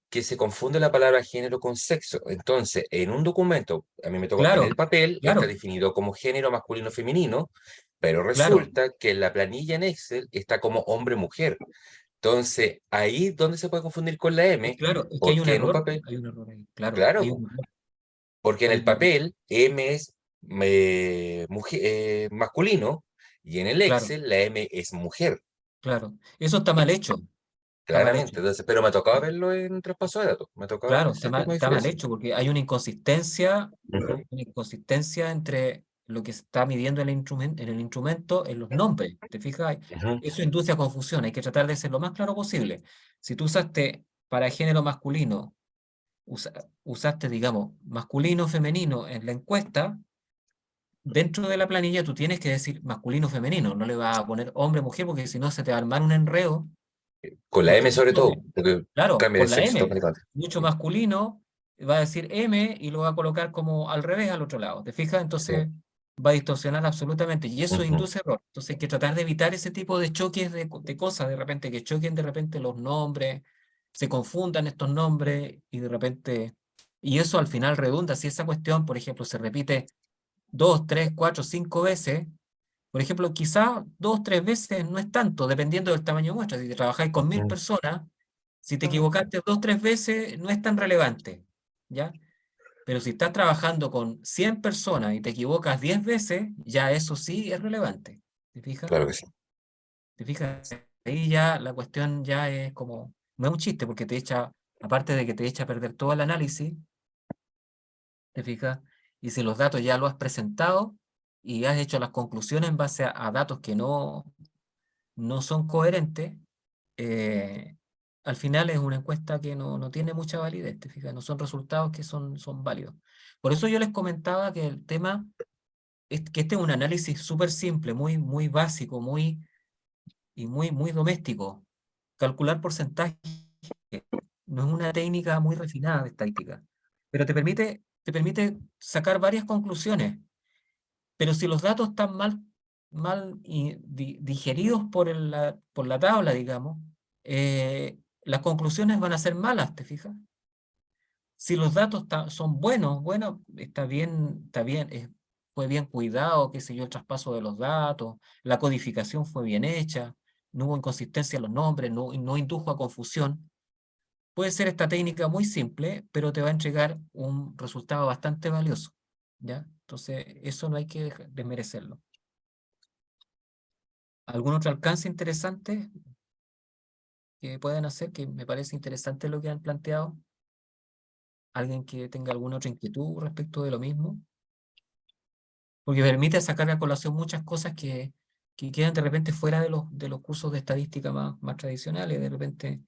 que se confunde la palabra género con sexo. Entonces, en un documento, a mí me tocó, en claro, el papel está claro, definido como género masculino femenino, pero claro, resulta que en la planilla en Excel está como hombre-mujer. Entonces, ahí donde se puede confundir con la M, claro, es que porque en un papel, hay un error ahí, claro, hay claro, un error, porque en hay el un error, papel M es masculino y en el claro, Excel la M es mujer, claro. Eso está mal hecho, está mal hecho. claramente. Entonces, pero me ha tocado verlo en traspaso de datos, me ha tocado ver Claro, ese tipo de está mal diferencia. hecho porque hay Ujú, una inconsistencia entre lo que se está midiendo en el instrumento, en los nombres. ¿Te fijas? ujú. Eso induce a confusión. Hay que tratar de ser lo más claro posible. Si tú usaste para género masculino, usaste, digamos, masculino, femenino en la encuesta, dentro de la planilla tú tienes que decir masculino, femenino. No le vas a poner hombre, mujer, porque si no se te va a armar un enredo. Con la Porque M sobre todo, porque claro, cambia de con la sexo M, automáticamente. mucho masculino, va a decir M y lo va a colocar como al revés al otro lado. ¿Te fijas? Sí. Entonces va a distorsionar absolutamente y eso Ujú. induce error. Entonces hay que tratar de evitar ese tipo de choques de cosas, de repente que choquen de repente los nombres, se confundan estos nombres y de repente Y eso al final redunda, si esa cuestión, por ejemplo, se repite 2, 3, 4, 5 veces, por ejemplo, quizá 2, 3 veces no es tanto, dependiendo del tamaño de muestra. Si trabajáis con 1000 Mm. personas, si te Claro. equivocaste 2, 3 veces, no es tan relevante, ¿ya? Pero si estás trabajando con 100 personas y te equivocas 10 veces, ya eso sí es relevante. ¿Te fijas? Claro que sí. ¿Te fijas? Ahí ya la cuestión ya es como, no es un chiste porque te echa, aparte de que te echa a perder todo el análisis, ¿te fijas? Y si los datos ya lo has presentado y has hecho las conclusiones en base a datos que no son coherentes, eh, al final es una encuesta que no tiene mucha validez, ¿te fijas? No son resultados que son válidos. Por eso yo les comentaba que el tema es que este es un análisis súper simple, muy básico, muy doméstico. Calcular porcentaje no es una técnica muy refinada de estadística, pero te permite sacar varias conclusiones. Pero si los datos están mal digeridos por la tabla, digamos, las conclusiones van a ser malas, ¿te fijas? Si los datos son buenos, bueno, está bien, fue bien cuidado, qué sé yo, el traspaso de los datos, la codificación fue bien hecha, no hubo inconsistencia en los nombres, no indujo a confusión. Puede ser esta técnica muy simple, pero te va a entregar un resultado bastante valioso, ¿ya? Entonces, eso no hay que desmerecerlo. ¿Algún otro alcance interesante que puedan hacer? Que me parece interesante lo que han planteado. ¿Alguien que tenga alguna otra inquietud respecto de lo mismo? Porque permite sacar a colación muchas cosas que quedan de repente fuera de los cursos de estadística más tradicionales. De repente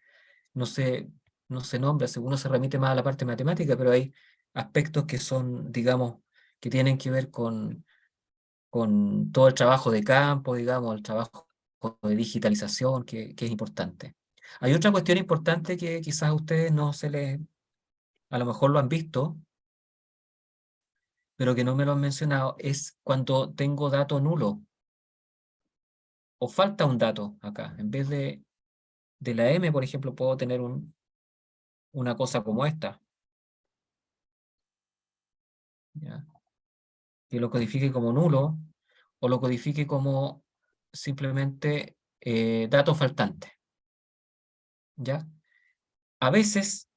no se, no se nombra, según uno se remite más a la parte matemática, pero hay aspectos que son, digamos, que tienen que ver con todo el trabajo de campo, digamos, el trabajo de digitalización, que es importante. Hay otra cuestión importante que quizás a ustedes no se les, a lo mejor lo han visto, pero que no me lo han mencionado, es cuando tengo dato nulo o falta un dato acá. En vez de la M, por ejemplo, puedo tener una cosa como esta, ¿ya? Que lo codifique como nulo o lo codifique como simplemente dato faltante, ¿ya? A veces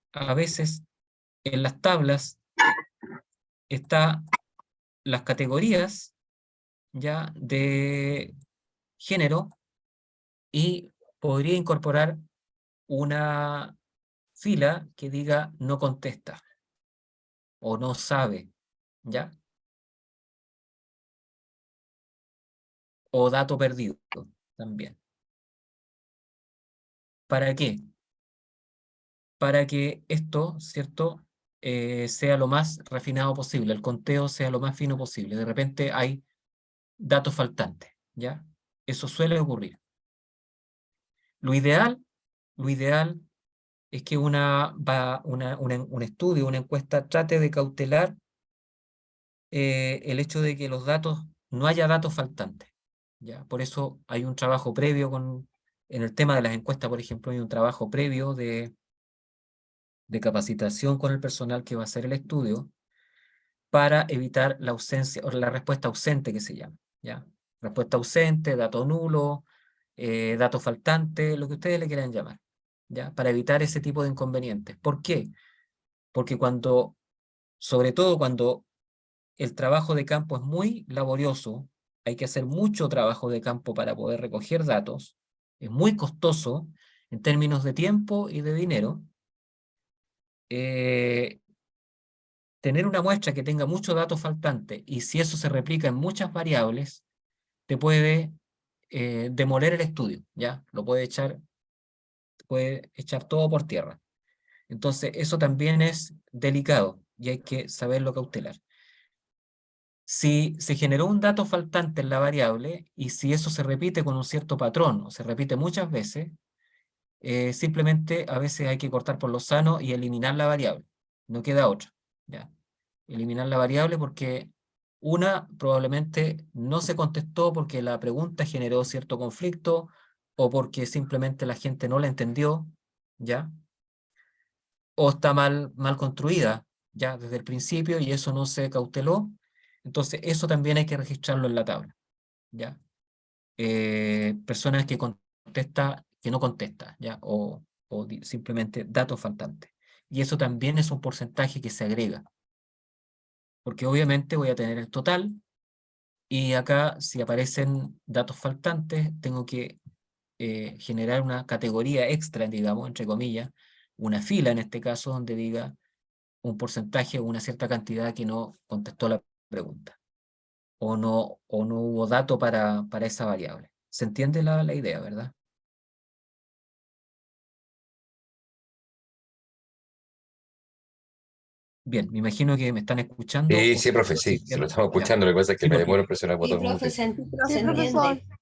en las tablas está las categorías ya de género y podría incorporar una fila que diga no contesta o no sabe, ¿ya? O dato perdido también. ¿Para qué? Para que esto, ¿cierto? Sea lo más refinado posible, el conteo sea lo más fino posible. De repente hay datos faltantes, ¿ya? Eso suele ocurrir. Lo ideal, lo ideal es que un estudio, una encuesta trate de cautelar el hecho de que los datos, no haya datos faltantes, ¿ya? Por eso hay un trabajo previo en el tema de las encuestas, por ejemplo, hay un trabajo previo de capacitación con el personal que va a hacer el estudio para evitar la ausencia, o la respuesta ausente que se llama, ¿ya? Respuesta ausente, dato nulo, dato faltante, lo que ustedes le quieran llamar, ¿ya? Para evitar ese tipo de inconvenientes. ¿Por qué? Porque sobre todo cuando el trabajo de campo es muy laborioso, hay que hacer mucho trabajo de campo para poder recoger datos, es muy costoso en términos de tiempo y de dinero. Tener una muestra que tenga muchos datos faltantes y si eso se replica en muchas variables, te puede demoler el estudio, ¿ya? Puede echar todo por tierra. Entonces, eso también es delicado y hay que saberlo cautelar. Si se generó un dato faltante en la variable y si eso se repite con un cierto patrón o se repite muchas veces, simplemente a veces hay que cortar por lo sano y eliminar la variable. No queda otra, ¿ya? Eliminar la variable porque probablemente no se contestó porque la pregunta generó cierto conflicto o porque simplemente la gente no la entendió, ¿ya? O está mal construida, ya desde el principio y eso no se cauteló, entonces eso también hay que registrarlo en la tabla, ¿ya? Personas que contesta, que no contesta, ¿ya? O simplemente datos faltantes. Y eso también es un porcentaje que se agrega. Porque obviamente voy a tener el total y acá si aparecen datos faltantes tengo que generar una categoría extra, digamos, entre comillas, una fila en este caso donde diga un porcentaje o una cierta cantidad que no contestó la pregunta o no hubo dato para esa variable. ¿Se entiende la idea, verdad? Bien, me imagino que me están escuchando. Sí, O sí, si profe, no, sí, si sí lo quiero- estamos ya. escuchando. Lo que pasa es que Sí, me porque, demoro en presionar el Sí, botón profe, mute. Sí, se profesor. entiende.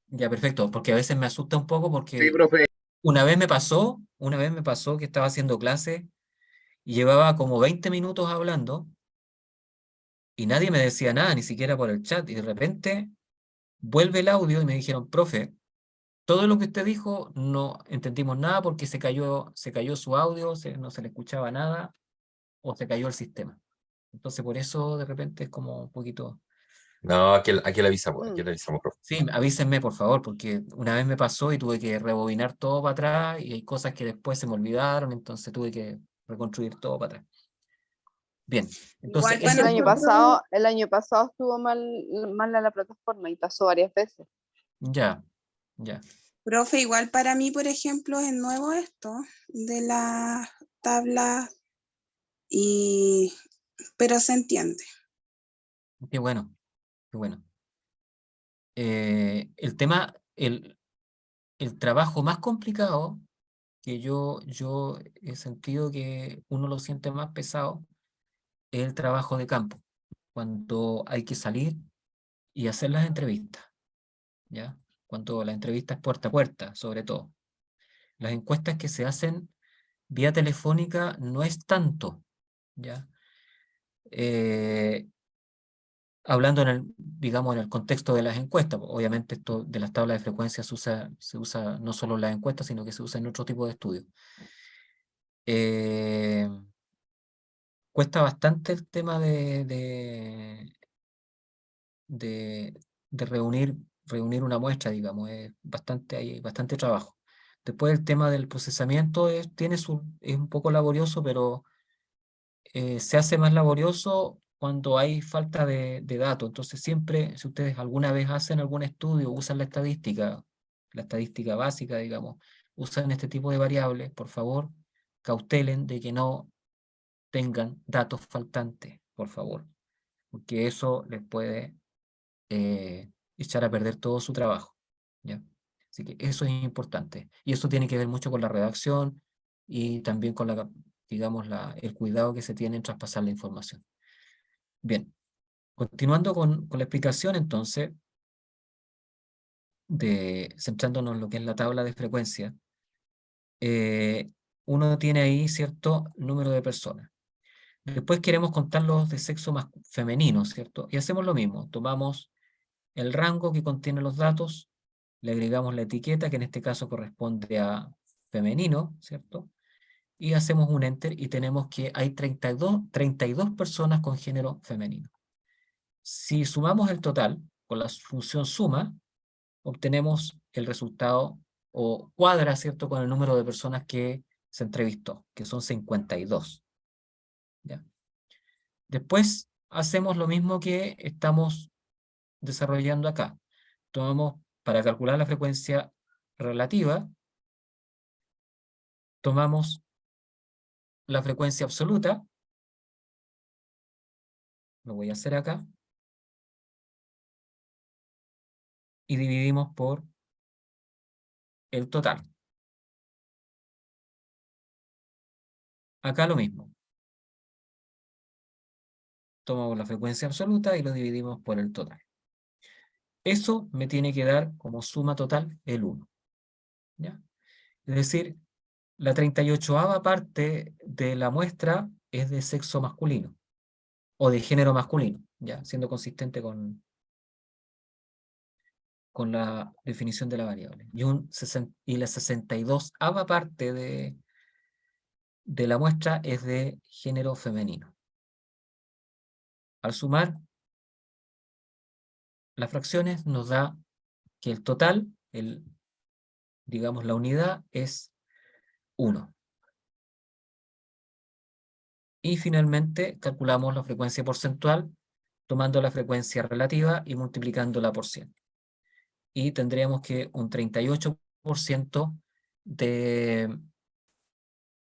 ya, perfecto, porque a veces me asusta un poco Sí, porque profe. una vez me pasó que estaba haciendo clase y llevaba como 20 minutos hablando y nadie me decía nada, ni siquiera por el chat, y de repente vuelve el audio y me dijeron, profe, todo lo que usted dijo no entendimos nada porque se cayó su audio, no se le escuchaba nada o se cayó el sistema. Entonces por eso de repente es como un poquito... No, aquí le Mm. avisamos, profe. Sí, avísenme por favor, porque una vez me pasó y tuve que rebobinar todo para atrás y hay cosas que después se me olvidaron, entonces tuve que reconstruir todo para atrás. Bien, entonces Igual ese para El año pasado estuvo mal la plataforma y pasó varias veces. ya, ya. profe, igual para mí, por ejemplo, es nuevo esto de la tabla pero se entiende. Qué bueno, qué bueno. El tema, el trabajo más complicado que yo he sentido que uno lo siente más pesado es el trabajo de campo, cuando hay que salir y hacer las entrevistas, ¿ya? Cuando la entrevista es puerta a puerta, sobre todo. Las encuestas que se hacen vía telefónica no es tanto, ¿ya? Hablando digamos, en el contexto de las encuestas, obviamente esto de las tablas de frecuencia se usa no solo en las encuestas, sino que se usa en otro tipo de estudios. Cuesta bastante el tema de reunir una muestra, digamos, hay bastante trabajo. Después el tema del procesamiento es un poco laborioso, pero se hace más laborioso cuando hay falta de datos. Entonces siempre, si ustedes alguna vez hacen algún estudio, usan la estadística básica, digamos, usan este tipo de variables, por favor, cautelen de que no tengan datos faltantes, por favor, porque eso les puede echar a perder todo su trabajo, ¿ya? Así que eso es importante. Y eso tiene que ver mucho con la redacción y también con digamos, el cuidado que se tiene en traspasar la información. Bien, continuando con la explicación entonces, centrándonos en lo que es la tabla de frecuencia, uno tiene ahí cierto número de personas. Después queremos contarlos de sexo femenino, ¿cierto? Y hacemos lo mismo, tomamos el rango que contiene los datos, le agregamos la etiqueta, que en este caso corresponde a femenino, ¿cierto? Y hacemos un enter y tenemos que hay 32 personas con género femenino. Si sumamos el total con la función suma, obtenemos el resultado o cuadra, ¿cierto?, con el número de personas que se entrevistó, que son 52. ¿Ya? Después hacemos lo mismo que estamos desarrollando acá. Tomamos, para calcular la frecuencia relativa, tomamos la frecuencia absoluta, lo voy a hacer acá, y dividimos por el total. Acá lo mismo. Tomamos la frecuencia absoluta y lo dividimos por el total. Eso me tiene que dar como suma total el 1. ¿Ya? Es decir, la 38ª parte de la muestra es de sexo masculino, o de género masculino, ¿ya? Siendo consistente con la definición de la variable. Y la 62ª parte de la muestra es de género femenino. Al sumar las fracciones nos da que el total, digamos la unidad, es 1. Y finalmente calculamos la frecuencia porcentual tomando la frecuencia relativa y multiplicándola por 100. Y tendríamos que un 38% de,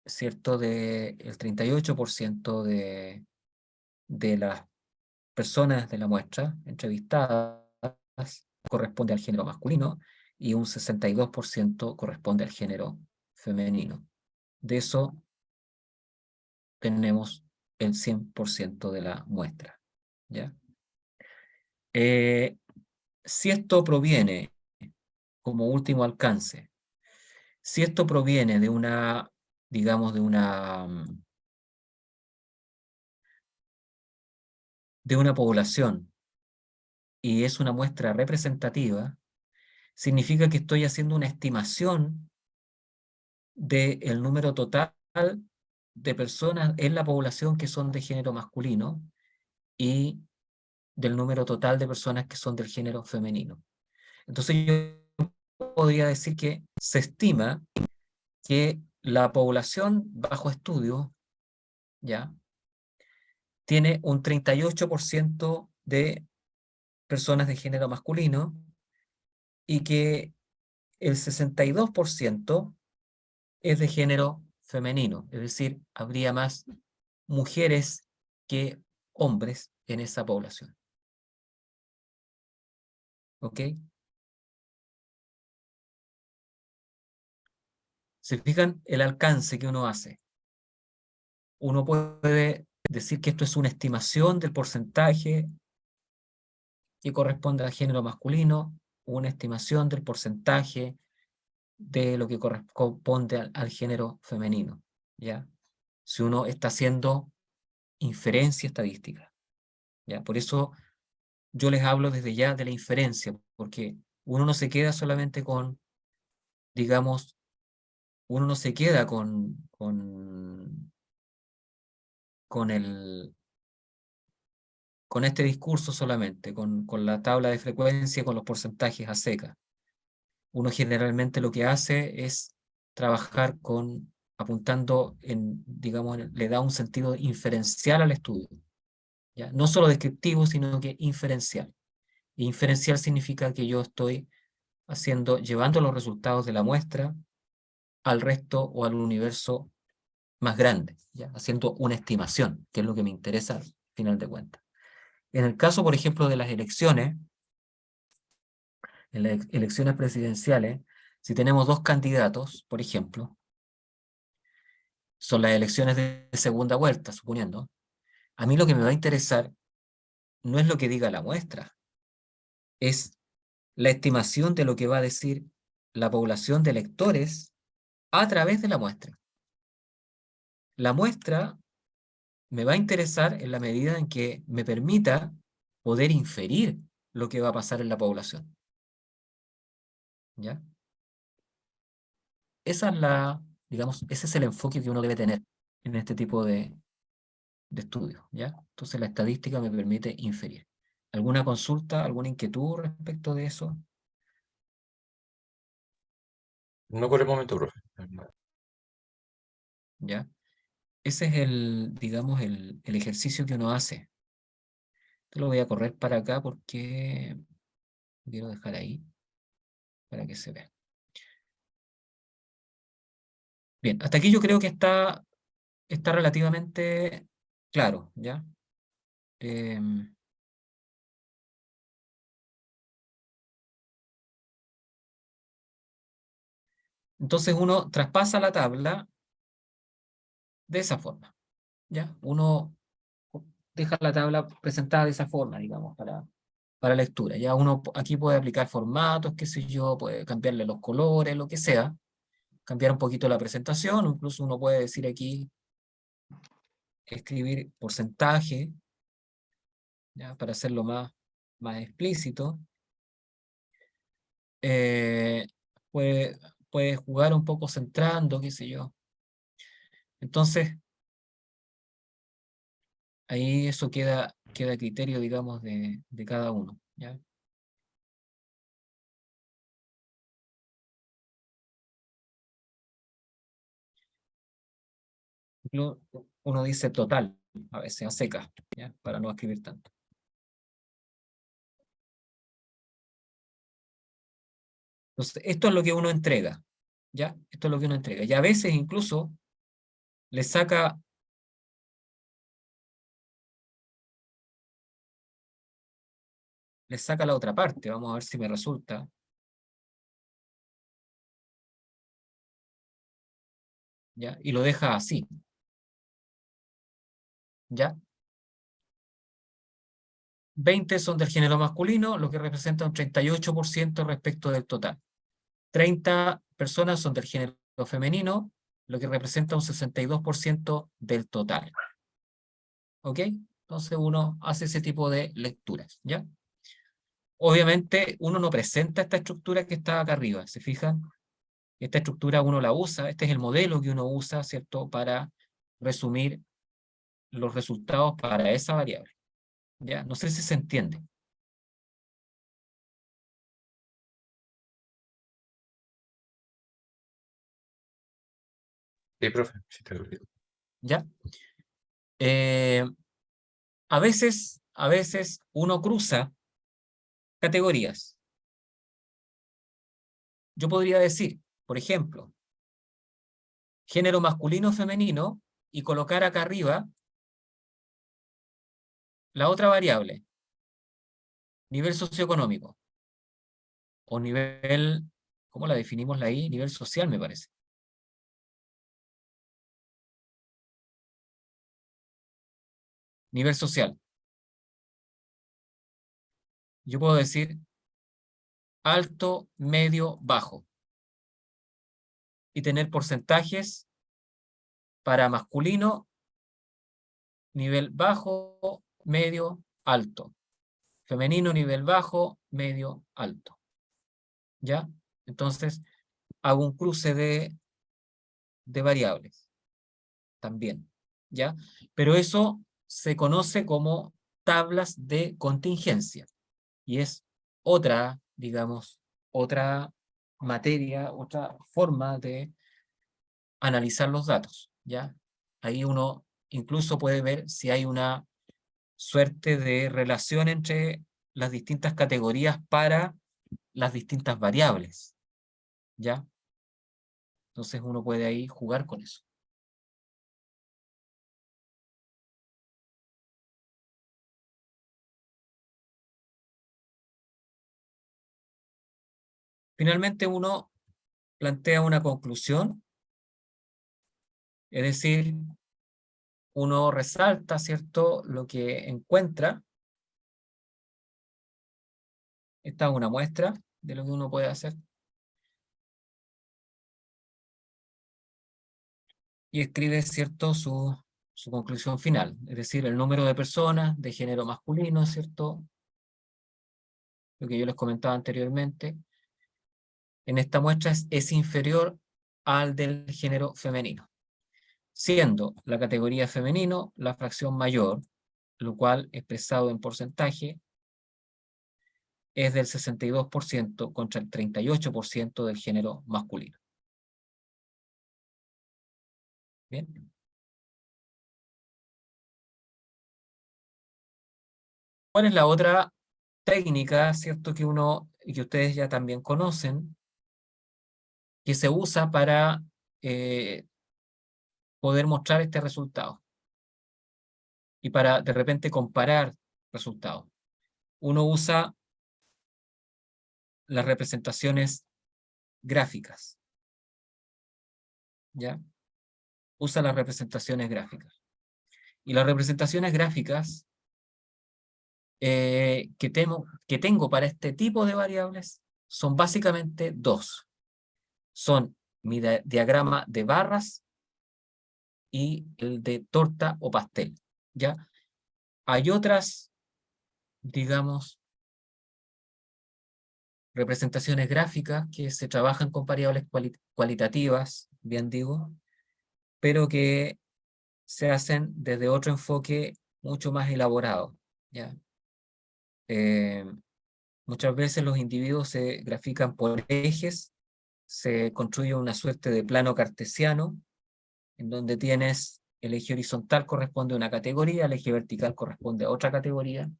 ¿cierto? El 38% de las personas de la muestra entrevistadas corresponde al género masculino y un 62% corresponde al género femenino. De eso tenemos el 100% de la muestra, ¿ya? Si esto proviene, como último alcance, si esto proviene de una, digamos, de una población y es una muestra representativa, significa que estoy haciendo una estimación del número total de personas en la población que son de género masculino y del número total de personas que son del género femenino. Entonces yo podría decir que se estima que la población bajo estudio, ¿ya?, tiene un 38% de personas de género masculino y que el 62% es de género femenino, es decir, habría más mujeres que hombres en esa población. ¿Ok? ¿Se fijan el alcance que uno hace? Uno puede decir que esto es una estimación del porcentaje que corresponde al género masculino, una estimación del porcentaje de lo que corresponde al género femenino, ¿ya? Si uno está haciendo inferencia estadística, ¿ya? Por eso yo les hablo desde ya de la inferencia, porque uno no se queda solamente con, digamos, uno no se queda con este discurso solamente, con la tabla de frecuencia, con los porcentajes a secas. Uno generalmente lo que hace es trabajar apuntando digamos, le da un sentido inferencial al estudio, ¿ya? No solo descriptivo, sino que inferencial. Y inferencial significa que yo estoy llevando los resultados de la muestra al resto o al universo más grande, ¿ya? Haciendo una estimación, que es lo que me interesa al final de cuentas. En el caso, por ejemplo, de las elecciones, en las elecciones presidenciales, si tenemos dos candidatos, por ejemplo, son las elecciones de segunda vuelta, suponiendo, a mí lo que me va a interesar no es lo que diga la muestra, es la estimación de lo que va a decir la población de electores a través de la muestra. La muestra me va a interesar en la medida en que me permita poder inferir lo que va a pasar en la población. ¿Ya? Digamos, ese es el enfoque que uno debe tener en este tipo de estudios, ¿ya? Entonces la estadística me permite inferir. ¿Alguna consulta, alguna inquietud respecto de eso? No por el momento, profe. ¿Ya? Ese es digamos, el ejercicio que uno hace. Esto lo voy a correr para acá porque quiero dejar ahí para que se vea. Bien, hasta aquí yo creo que está relativamente claro, ¿ya? Entonces uno traspasa la tabla de esa forma, ¿ya? Uno deja la tabla presentada de esa forma, digamos, para lectura. Ya uno aquí puede aplicar formatos, qué sé yo, puede cambiarle los colores, lo que sea, cambiar un poquito la presentación, o incluso uno puede decir aquí, escribir porcentaje, ¿ya? Para hacerlo más explícito. Puede jugar un poco centrando, qué sé yo. Entonces, Ahí eso queda a criterio, digamos, de cada uno, ¿ya? Uno dice total, a veces a secas, ¿ya? Para no escribir tanto. Entonces, esto es lo que uno entrega, ¿ya? Esto es lo que uno entrega. Y a veces incluso le saca la otra parte. Vamos a ver si me resulta. ¿Ya? Y lo deja así. ¿Ya? 20 son del género masculino, lo que representa un 38% respecto del total. 30 personas son del género femenino, lo que representa un 62% del total. ¿Ok? Entonces uno hace ese tipo de lecturas, ¿ya? Obviamente uno no presenta esta estructura que está acá arriba, ¿se fijan? Esta estructura uno la usa, este es el modelo que uno usa, ¿cierto? Para resumir los resultados para esa variable. ¿Ya? No sé si se entiende. Sí, profe. Sí, te lo digo. ¿Ya? A veces uno cruza categorías. Yo podría decir, por ejemplo, género masculino o femenino, y colocar acá arriba la otra variable, nivel socioeconómico, o nivel, ¿cómo la definimos ahí? Nivel social, me parece. Nivel social. Yo puedo decir alto, medio, bajo. Y tener porcentajes para masculino, nivel bajo, medio, alto. Femenino, nivel bajo, medio, alto. ¿Ya? Entonces, hago un cruce de variables también. ¿Ya? Pero eso se conoce como tablas de contingencia. Y es otra, digamos, otra materia, otra forma de analizar los datos, ¿ya? Ahí uno incluso puede ver si hay una suerte de relación entre las distintas categorías para las distintas variables, ¿ya? Entonces uno puede ahí jugar con eso. Finalmente uno plantea una conclusión, es decir, uno resalta, ¿cierto?, lo que encuentra. Esta es una muestra de lo que uno puede hacer. Y escribe, ¿cierto?, su conclusión final, es decir, el número de personas de género masculino, ¿cierto?, lo que yo les comentaba anteriormente, en esta muestra es inferior al del género femenino, siendo la categoría femenino la fracción mayor, lo cual, expresado en porcentaje, es del 62% contra el 38% del género masculino. Bien. ¿Cuál es la otra técnica, cierto, que ustedes ya también conocen, que se usa para poder mostrar este resultado y para de repente comparar resultados? Uno usa las representaciones gráficas, ¿ya? Usa las representaciones gráficas. Y las representaciones gráficas que tengo para este tipo de variables son básicamente dos. Son mi diagrama de barras y el de torta o pastel, ¿ya? Hay otras, digamos, representaciones gráficas que se trabajan con variables cualitativas, bien digo, pero que se hacen desde otro enfoque mucho más elaborado, ¿ya? Muchas veces los individuos se grafican por ejes, se construye una suerte de plano cartesiano, en donde tienes el eje horizontal corresponde a una categoría, el eje vertical corresponde a otra categoría,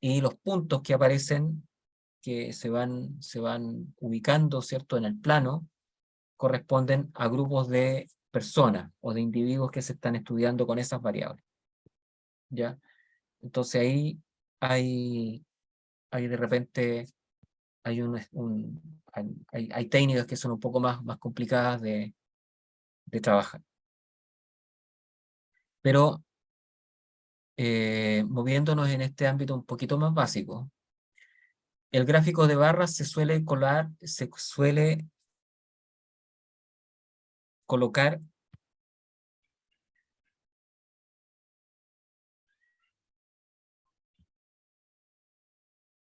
y los puntos que aparecen, que se van ubicando, ¿cierto?, en el plano, corresponden a grupos de personas o de individuos que se están estudiando con esas variables, ¿ya? Entonces ahí hay de repente, hay técnicas que son un poco más complicadas de trabajar. Pero moviéndonos en este ámbito un poquito más básico, el gráfico de barras se suele colocar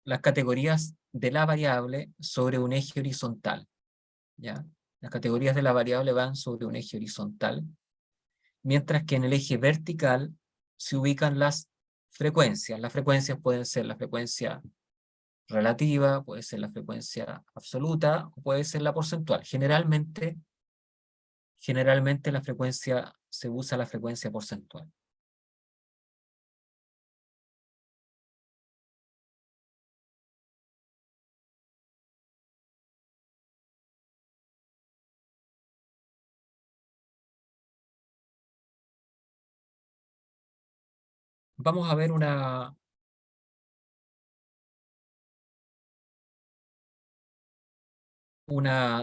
las categorías de la variable sobre un eje horizontal, ¿ya? Las categorías de la variable van sobre un eje horizontal, mientras que en el eje vertical se ubican las frecuencias. Las frecuencias pueden ser la frecuencia relativa, puede ser la frecuencia absoluta, o puede ser la porcentual. Generalmente la frecuencia, se usa la frecuencia porcentual. Vamos a ver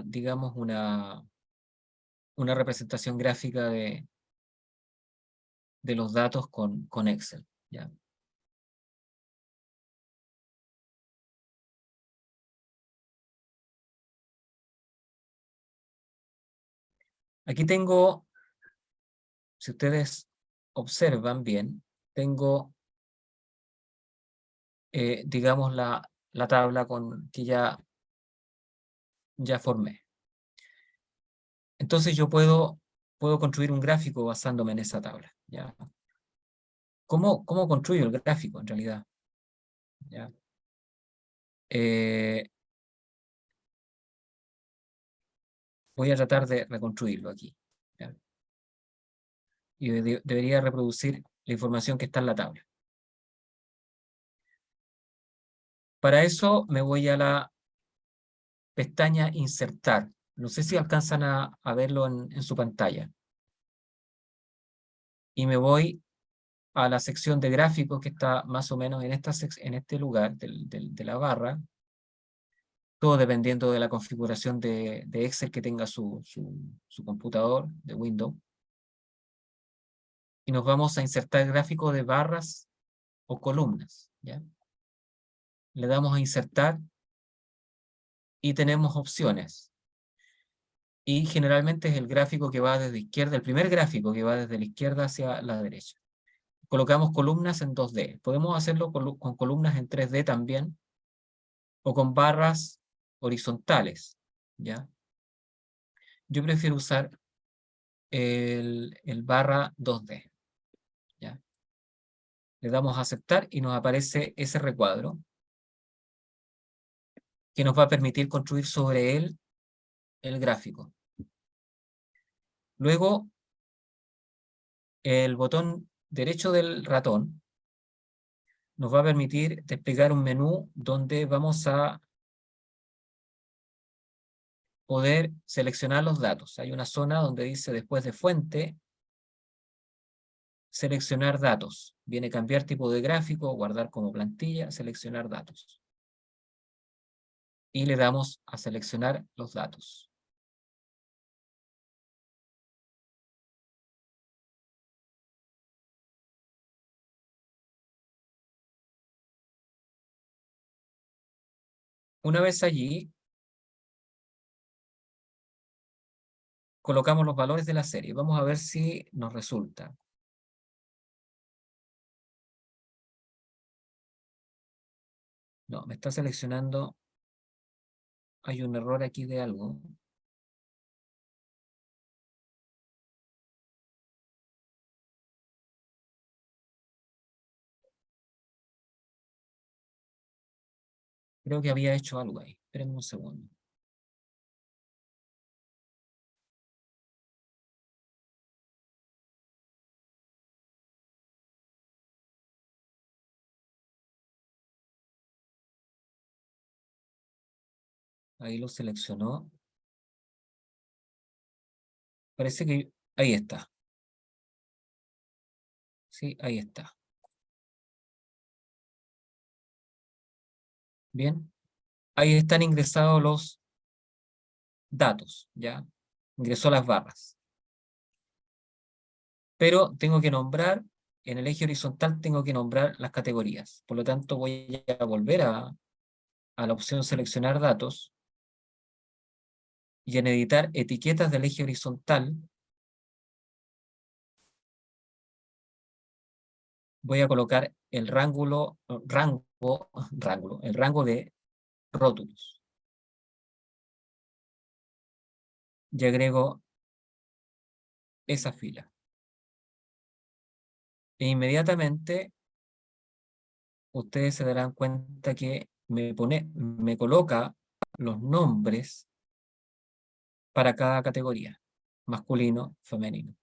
digamos, una representación gráfica de los datos con Excel, ¿ya? Aquí tengo, si ustedes observan bien, tengo, digamos, la tabla que ya formé. Entonces yo puedo construir un gráfico basándome en esa tabla, ¿ya? ¿Cómo construyo el gráfico en realidad? ¿Ya? Voy a tratar de reconstruirlo aquí, ¿ya? Y debería reproducir la información que está en la tabla. Para eso me voy a la pestaña Insertar. No sé si alcanzan a verlo en su pantalla. Y me voy a la sección de gráficos que está más o menos en este lugar de la barra, todo dependiendo de la configuración de Excel que tenga su computador de Windows. Y nos vamos a insertar gráfico de barras o columnas, ¿ya? Le damos a insertar y tenemos opciones. Y generalmente es el gráfico que va desde izquierda, el primer gráfico que va desde la izquierda hacia la derecha. Colocamos columnas en 2D. Podemos hacerlo con columnas en 3D también, o con barras horizontales, ¿ya? Yo prefiero usar el barra 2D, ¿ya? Le damos a aceptar y nos aparece ese recuadro que nos va a permitir construir sobre él el gráfico. Luego, el botón derecho del ratón nos va a permitir desplegar un menú donde vamos a poder seleccionar los datos. Hay una zona donde dice después de fuente, seleccionar datos. Viene cambiar tipo de gráfico, guardar como plantilla, seleccionar datos. Y le damos a seleccionar los datos. Una vez allí, colocamos los valores de la serie. Vamos a ver si nos resulta. No, me está seleccionando. Hay un error aquí de algo. Creo que había hecho algo ahí. Espérenme un segundo. Ahí lo seleccionó. Parece que ahí está. Sí, ahí está. Bien. Ahí están ingresados los datos, ¿ya? Ingresó las barras. Pero tengo que nombrar, en el eje horizontal tengo que nombrar las categorías. Por lo tanto, voy a volver a la opción seleccionar datos y en editar etiquetas del eje horizontal voy a colocar el el rango de rótulos. Y agrego esa fila. E inmediatamente ustedes se darán cuenta que me coloca los nombres para cada categoría, masculino, femenino.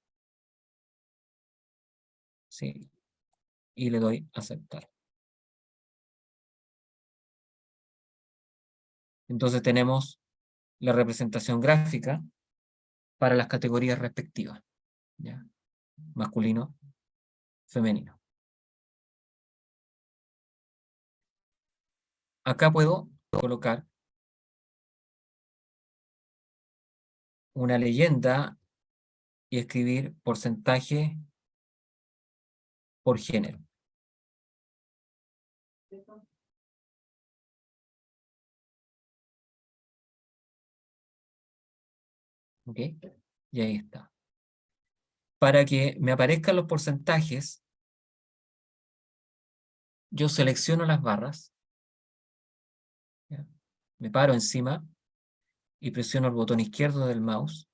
¿Sí? Y le doy aceptar. Entonces tenemos la representación gráfica para las categorías respectivas, ¿ya? Masculino, femenino. Acá puedo colocar una leyenda y escribir porcentaje por género. ¿Ok? Y ahí está. Para que me aparezcan los porcentajes, yo selecciono las barras, ¿ya? Me paro encima y presiono el botón izquierdo del mouse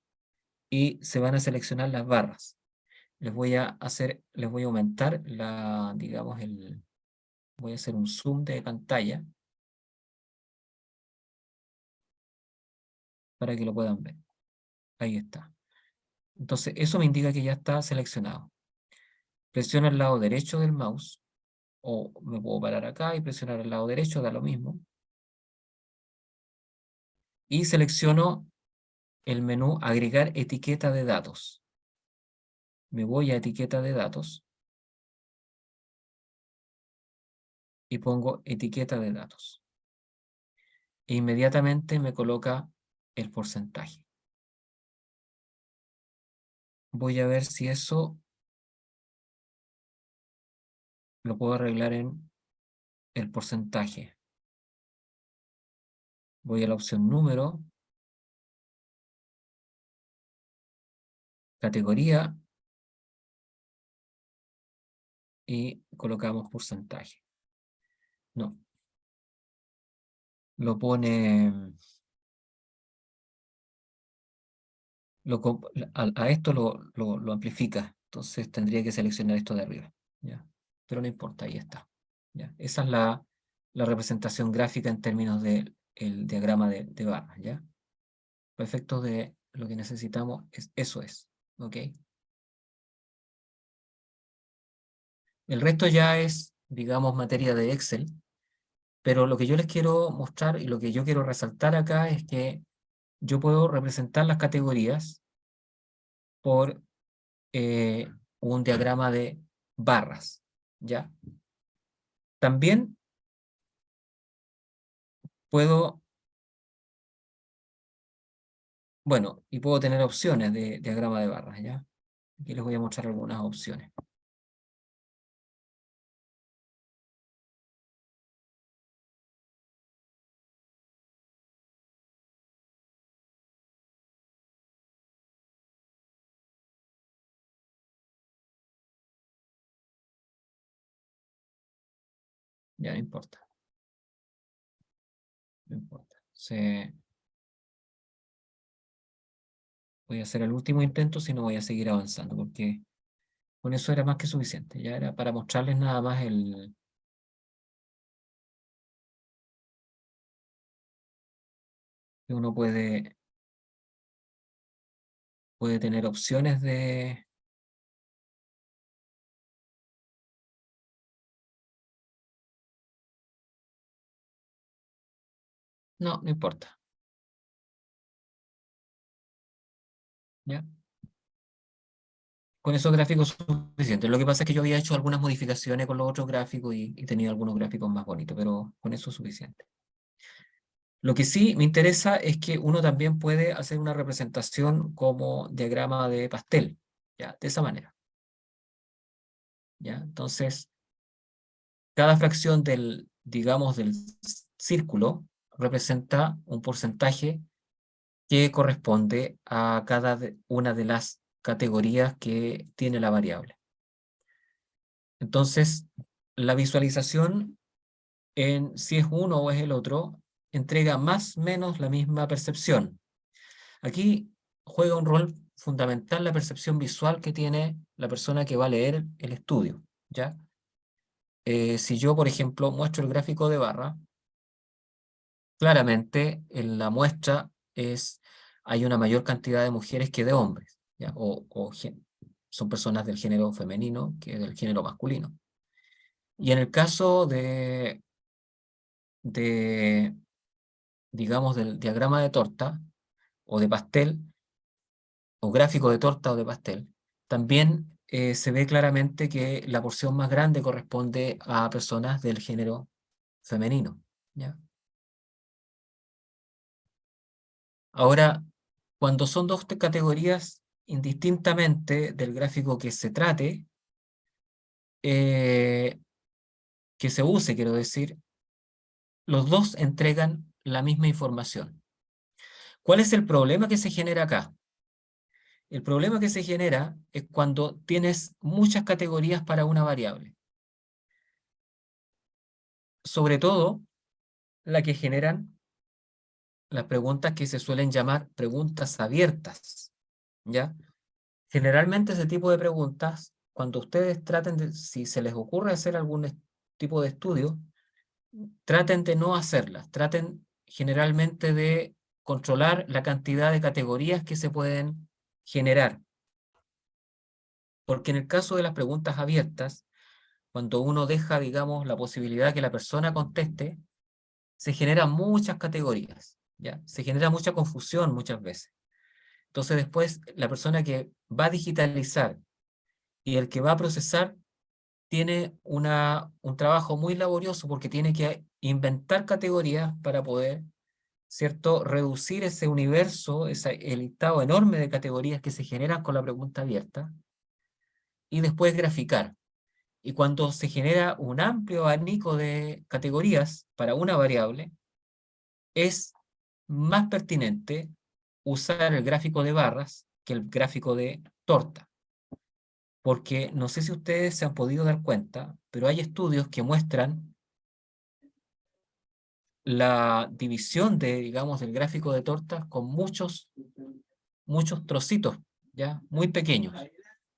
y se van a seleccionar las barras. Les voy a aumentar digamos, voy a hacer un zoom de pantalla para que lo puedan ver. Ahí está. Entonces, eso me indica que ya está seleccionado. Presiono el lado derecho del mouse, o me puedo parar acá y presionar el lado derecho, da lo mismo. Y selecciono el menú agregar etiqueta de datos. Me voy a etiqueta de datos y pongo etiqueta de datos. E inmediatamente me coloca el porcentaje. Voy a ver si eso lo puedo arreglar en el porcentaje. Voy a la opción número, categoría y colocamos porcentaje. No. Lo pone... a esto lo amplifica. Entonces tendría que seleccionar esto de arriba, ¿ya? Pero no importa, ahí está, ¿ya? Esa es la representación gráfica en términos del diagrama de barras, ¿ya? Para efectos de lo que necesitamos, eso es, ¿ok? El resto ya es, digamos, materia de Excel, pero lo que yo les quiero mostrar y lo que yo quiero resaltar acá es que yo puedo representar las categorías por un diagrama de barras, ¿ya? También puedo, bueno, y puedo tener opciones de diagrama de barras, ¿ya? Aquí les voy a mostrar algunas opciones. Ya, no importa. No importa. Voy a hacer el último intento, si no voy a seguir avanzando, porque con eso era más que suficiente. Ya era para mostrarles nada más que uno puede tener opciones de... No, no importa. ¿Ya? Con esos gráficos suficientes. Lo que pasa es que yo había hecho algunas modificaciones con los otros gráficos y tenía algunos gráficos más bonitos, pero con eso es suficiente. Lo que sí me interesa es que uno también puede hacer una representación como diagrama de pastel, ¿ya? De esa manera, ¿ya? Entonces, cada fracción del, digamos, del círculo representa un porcentaje que corresponde a una de las categorías que tiene la variable. Entonces, la visualización en si es uno o es el otro, entrega más o menos la misma percepción. Aquí juega un rol fundamental la percepción visual que tiene la persona que va a leer el estudio, ¿ya? Si yo, por ejemplo, muestro el gráfico de barra, claramente en la muestra hay una mayor cantidad de mujeres que de hombres, ¿ya? Son personas del género femenino que del género masculino. Y en el caso de digamos, del diagrama de torta o de pastel, o gráfico de torta o de pastel, también se ve claramente que la porción más grande corresponde a personas del género femenino, ¿ya? Ahora, cuando son dos categorías indistintamente del gráfico que se trate, eh, que se use, quiero decir, los dos entregan la misma información. ¿Cuál es el problema que se genera acá? El problema que se genera es cuando tienes muchas categorías para una variable. Sobre todo, la que generan las preguntas que se suelen llamar preguntas abiertas, ¿ya? Generalmente ese tipo de preguntas, cuando ustedes traten de, si se les ocurre hacer algún tipo de estudio, traten de no hacerlas, traten generalmente de controlar la cantidad de categorías que se pueden generar. Porque en el caso de las preguntas abiertas, cuando uno deja, digamos, la posibilidad de que la persona conteste, se generan muchas categorías, ¿ya? Se genera mucha confusión muchas veces. Entonces después la persona que va a digitalizar y el que va a procesar tiene un trabajo muy laborioso porque tiene que inventar categorías para poder, ¿cierto?, reducir ese universo, el listado enorme de categorías que se generan con la pregunta abierta y después graficar. Y cuando se genera un amplio abanico de categorías para una variable, es más pertinente usar el gráfico de barras que el gráfico de torta. Porque no sé si ustedes se han podido dar cuenta, pero hay estudios que muestran la división de, digamos, del gráfico de torta con muchos trocitos, ¿ya? Muy pequeños.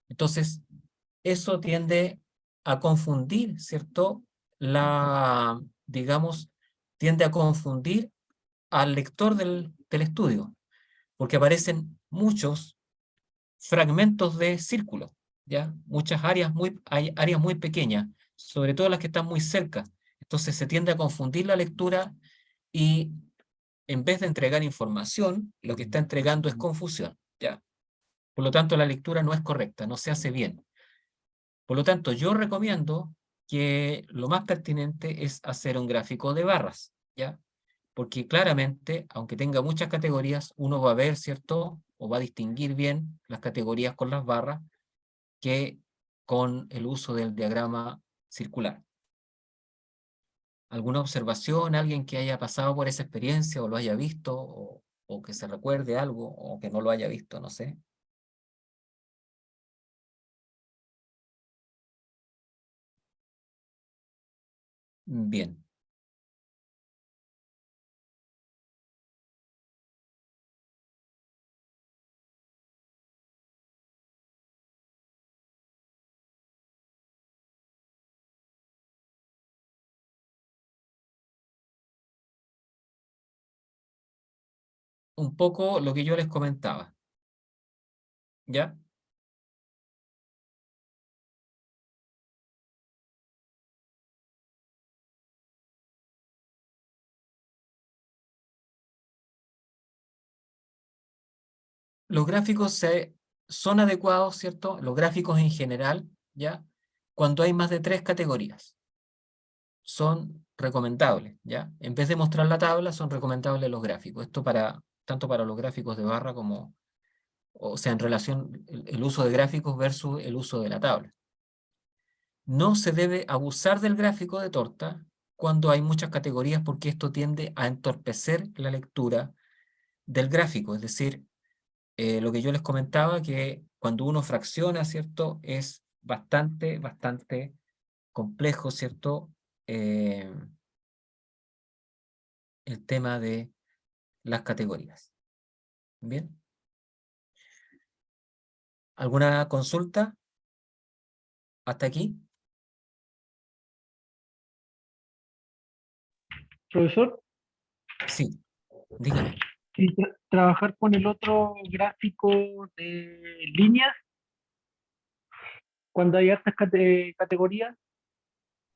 Entonces, eso tiende a confundir, ¿cierto? Digamos, tiende a confundir al lector del estudio, porque aparecen muchos fragmentos de círculo, ¿ya? Hay áreas muy pequeñas, sobre todo las que están muy cerca. Entonces se tiende a confundir la lectura y en vez de entregar información, lo que está entregando es confusión, ¿ya? Por lo tanto, la lectura no es correcta, no se hace bien. Por lo tanto, yo recomiendo que lo más pertinente es hacer un gráfico de barras, ¿ya? Porque claramente, aunque tenga muchas categorías, uno va a ver, ¿cierto? O va a distinguir bien las categorías con las barras que con el uso del diagrama circular. ¿Alguna observación? ¿Alguien que haya pasado por esa experiencia o lo haya visto o que se recuerde algo o que no lo haya visto? No sé. Bien. un poco lo que yo les comentaba. ¿Ya? Los gráficos son adecuados, ¿cierto? Los gráficos en general, ¿ya? Cuando hay más de 3 categorías. Son recomendables, ¿ya? En vez de mostrar la tabla, son recomendables los gráficos. Esto tanto para los gráficos de barra como, o sea, en relación el uso de gráficos versus el uso de la tabla. No se debe abusar del gráfico de torta cuando hay muchas categorías, porque esto tiende a entorpecer la lectura del gráfico. Es decir, lo que yo les comentaba, que cuando uno fracciona, ¿cierto? Es bastante complejo, ¿cierto? El tema de las categorías. ¿Bien? ¿Alguna consulta hasta aquí? Profesor, Sí, dígame. y trabajar con el otro gráfico de líneas cuando hay hartas categorías.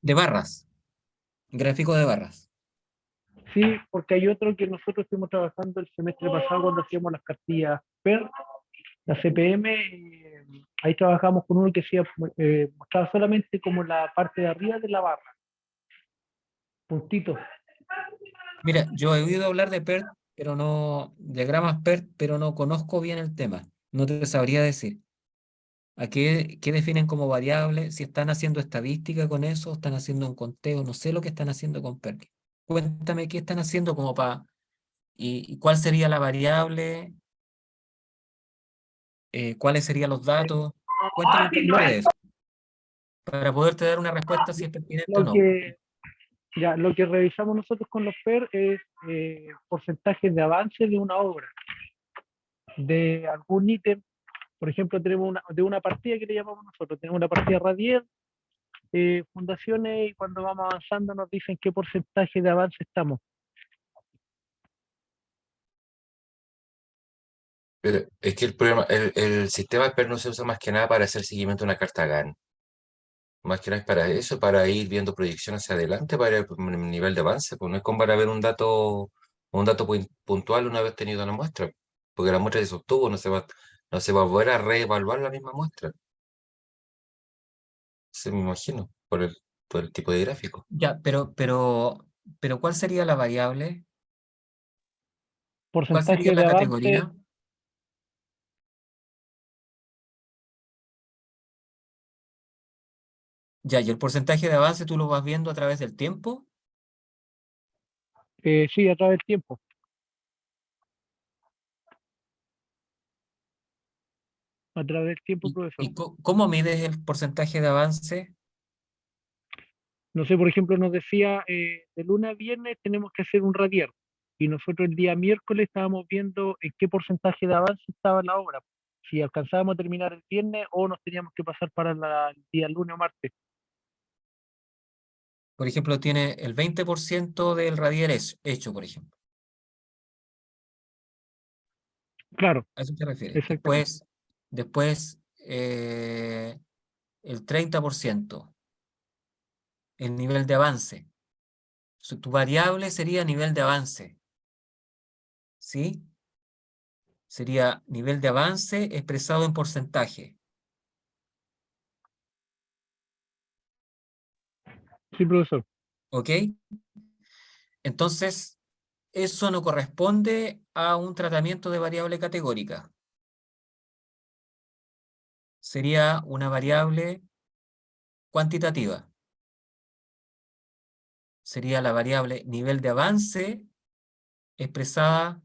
De barras. Gráfico de barras. Sí, porque hay otro que nosotros estuvimos trabajando el semestre pasado cuando hacíamos las cartillas PER, la CPM, ahí trabajamos con uno que hacía, mostraba solamente como la parte de arriba de la barra, puntitos. Mira, yo he oído hablar de PERT, pero no, diagramas PERT, pero no conozco bien el tema. No te sabría decir. ¿A qué definen como variable? Si están haciendo estadística con eso, están haciendo un conteo, no sé lo que están haciendo con PERT. Cuéntame qué están haciendo como para, y cuál sería la variable, cuáles serían los datos. Cuéntame un poquito de eso, para poderte dar una respuesta si es pertinente o Lo no. que, ya, lo que revisamos nosotros con los PER es porcentajes de avance de una obra, de algún ítem. Por ejemplo, tenemos de una partida que le llamamos nosotros, tenemos una partida Radier, fundaciones, y cuando vamos avanzando nos dicen qué porcentaje de avance estamos. Pero es que el problema, el sistema PER no se usa más que nada para hacer seguimiento de una carta GAN. Más que nada es para eso, para ir viendo proyecciones hacia adelante, para el nivel de avance. Pues no es como para ver un dato puntual una vez tenido una muestra. Porque la muestra se sostuvo, no se va a volver a reevaluar la misma muestra. Se me imagino, por el tipo de gráfico. Ya, pero ¿cuál sería la variable? ¿Cuál sería Porcentaje de la avance, categoría? Ya, y el porcentaje de avance tú lo vas viendo a través del tiempo. sí, a través del tiempo. A través del tiempo, profesor. ¿Y cómo mides el porcentaje de avance? No sé, por ejemplo, nos decía, de lunes a viernes tenemos que hacer un radier. Y nosotros el día miércoles estábamos viendo en qué porcentaje de avance estaba la obra. Si alcanzábamos a terminar el viernes o nos teníamos que pasar para el día lunes o martes. Por ejemplo, tiene el 20% del radier hecho, por ejemplo. Claro, ¿A eso te refieres? exactamente. Después el 30%, el nivel de avance. Tu variable sería nivel de avance, ¿sí? Sería nivel de avance expresado en porcentaje, Sí, profesor. ¿ok? Entonces, eso no corresponde a un tratamiento de variable categórica. Sería una variable cuantitativa. Sería la variable nivel de avance expresada,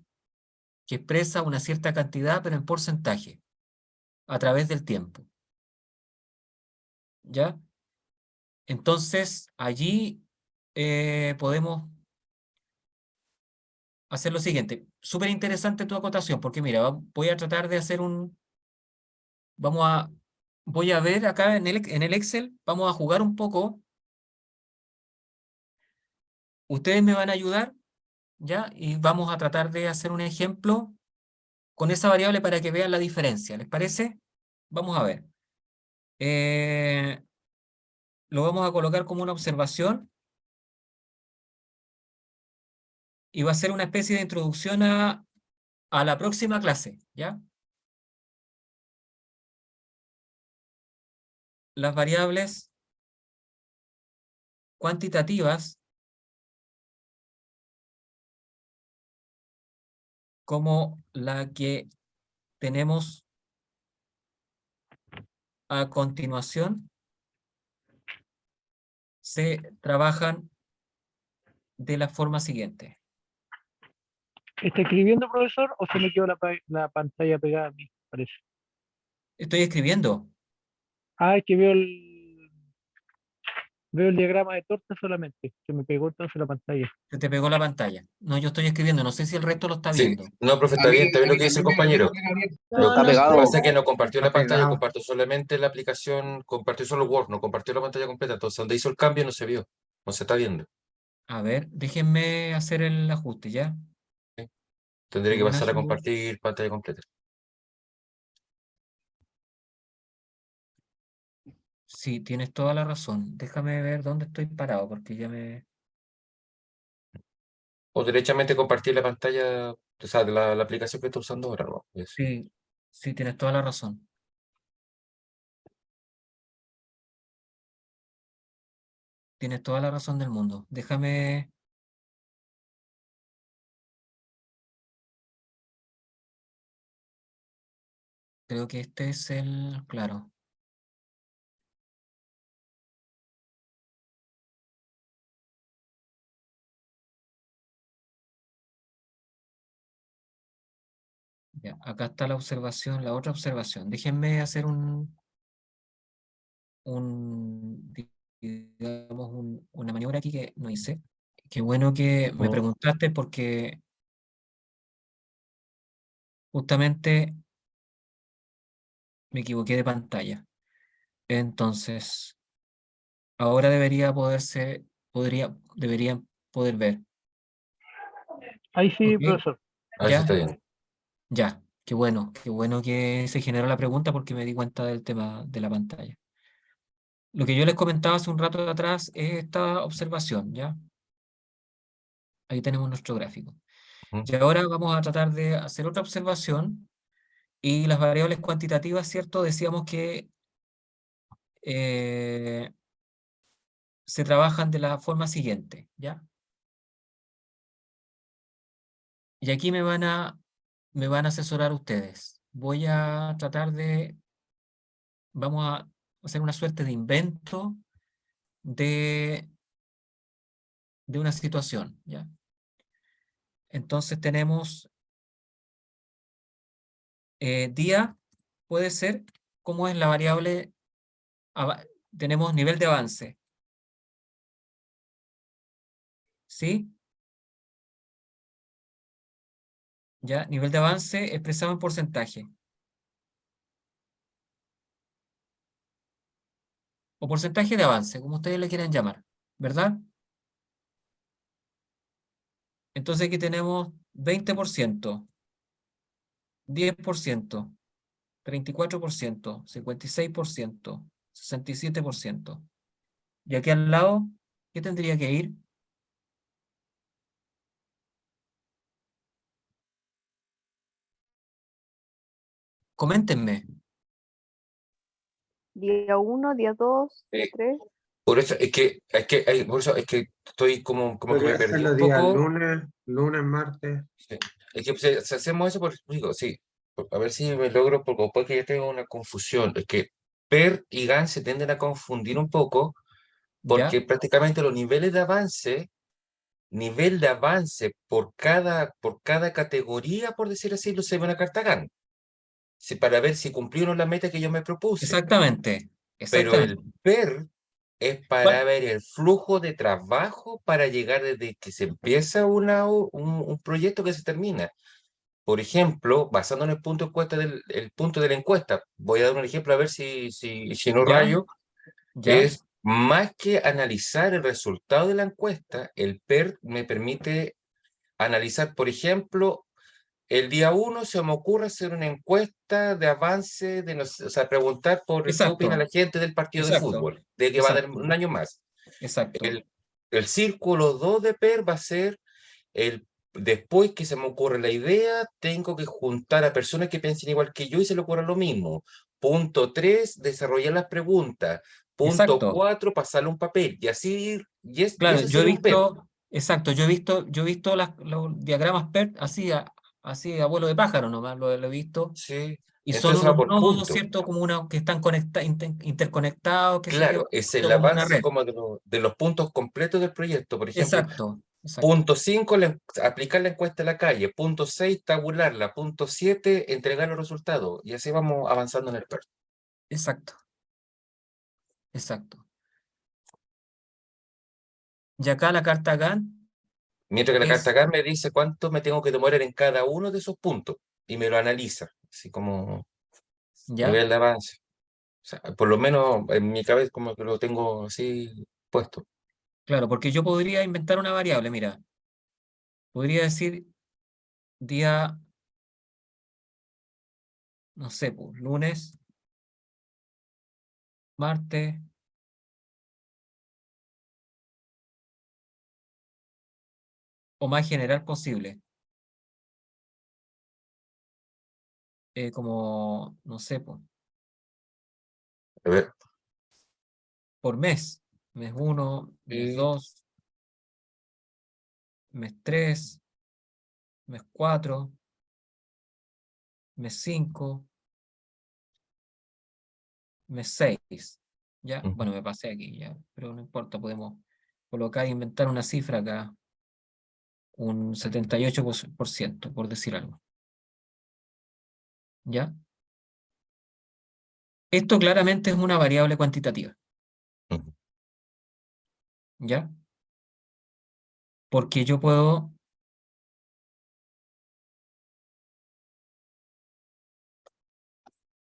que expresa una cierta cantidad, pero en porcentaje, a través del tiempo. ¿Ya? Entonces, allí podemos hacer lo siguiente. Súper interesante tu acotación, porque mira, voy a tratar de hacer vamos a, voy a ver acá en el Excel, vamos a jugar un poco. Ustedes me van a ayudar ¿ya? Y vamos a tratar de hacer un ejemplo con esa variable para que vean la diferencia. ¿Les parece? Vamos a ver. Lo vamos a colocar como una observación y va a ser una especie de introducción a la próxima clase, ¿ya? Las variables cuantitativas como la que tenemos a continuación se trabajan de la forma siguiente. ¿Está escribiendo, profesor, o se me quedó la pantalla pegada a mí? Parece. Estoy escribiendo. Ah, es que veo el diagrama de torta solamente. Se me pegó entonces la pantalla. Se te pegó la pantalla. No, yo estoy escribiendo. No sé si el resto lo está Sí, viendo. no, profe, está bien lo que dice el compañero. Lo Está que pegado. pasa es que no compartió la Está pantalla, pegado. compartió solamente la aplicación, compartió solo Word, no compartió la pantalla completa. Entonces, donde hizo el cambio no se vio, no se está viendo. A ver, déjenme hacer el ajuste, ¿ya? Tendría que Igual pasar a hace un- compartir pantalla completa. Sí, tienes toda la razón. Déjame ver dónde estoy parado, porque ya me... O derechamente compartir la pantalla, o sea, de la aplicación que está usando ahora, ¿no? Sí, sí, tienes toda la razón. Tienes toda la razón del mundo. Déjame... Creo que este es el... Claro. Ya, acá está la observación, la otra observación. Déjenme hacer digamos, una maniobra aquí que no hice. Qué bueno que me preguntaste porque justamente me equivoqué de pantalla. Entonces, ahora deberían poder ver. Ahí sí, ¿Ok? profesor. A ver si está ¿Ya? bien. Ya. Qué bueno que se generó la pregunta porque me di cuenta del tema de la pantalla. Lo que yo les comentaba hace un rato atrás es esta observación, ¿ya? Ahí tenemos nuestro gráfico. Ujú. Y ahora vamos a tratar de hacer otra observación y las variables cuantitativas, ¿cierto? Decíamos que eh, se trabajan de la forma siguiente, ¿ya? Y aquí me van a asesorar ustedes. Voy a tratar vamos a hacer una suerte de invento de, de una situación, ¿ya? Entonces tenemos día, puede ser, ¿cómo es la variable? Tenemos nivel de avance, ¿sí? ¿Ya? Nivel de avance expresado en porcentaje. O porcentaje de avance, como ustedes le quieran llamar, ¿verdad? Entonces aquí tenemos 20%, 10%, 34%, 56%, 67%. Y aquí al lado, ¿qué tendría que ir? Coméntenme. Día 1, día 2, día Eh, 3. Por eso por eso es que estoy como que me Podría ser perdí un los días poco. lunes, martes. Sí. Es que si hacemos eso, digo, sí, a ver si me logro, porque puede que ya tengo una confusión. Es que PER y GAN se tienden a confundir un poco, ¿Ya? porque prácticamente los nivel de avance por cada categoría, por decir así, lo se van a carta GAN, para ver si cumplieron la meta que yo me propuse. Exactamente. Pero el Exactamente. PER es para ¿Cuál? ver el flujo de trabajo para llegar desde que se empieza un proyecto que se termina. Por ejemplo, basando en el punto de encuesta el punto de la encuesta, voy a dar un ejemplo a ver si no ¿Ya? rayo, ¿Ya? es más que analizar el resultado de la encuesta, el PER me permite analizar, por ejemplo, el día 1 se me ocurre hacer una encuesta de avance, o sea, preguntar por qué opina Exacto, la gente del partido de exacto, fútbol, de que va a dar exacto, un año más. exacto, El círculo 2 de PER va a ser después que se me ocurre la idea, tengo que juntar a personas que piensen igual que yo y se le ocurra lo mismo. Punto 3, desarrollar las preguntas. Punto exacto. 4, pasarle un papel. Y así, y Claro, ese yo he sería un PER. visto, exacto, yo he visto los diagramas PERT así, así a vuelo de pájaro nomás, lo he visto, Sí. y son Entonces va unos por nodos, punto. ¿cierto? Como una, que están interconectados, qué sé yo, Claro, es el como una avance red. como de los puntos completos del proyecto. Por ejemplo, Exacto, exacto, punto 5, aplicar la encuesta a la calle. Punto 6, tabularla. Punto 7, entregar los resultados. Y así vamos avanzando en el PER. exacto, exacto. Y acá la carta Gantt Mientras que la carta es, acá me dice cuánto me tengo que demorar en cada uno de esos puntos y me lo analiza, así como ¿ya? nivel de avance. O sea, por lo menos en mi cabeza como que lo tengo así puesto. Claro, porque yo podría inventar una variable, mira, podría decir día, no sé, pues, lunes, martes, o más general posible. Como, no sé, A ver, por mes. Mes 1, mes y 2, mes 3, mes 4, mes 5, mes 6. ¿Ya? ujú, Bueno, me pasé aquí, ya, pero no importa, podemos colocar e inventar una cifra acá, un 78%, por decir algo. ¿Ya? Esto claramente es una variable cuantitativa. ujú. ¿Ya? Porque yo puedo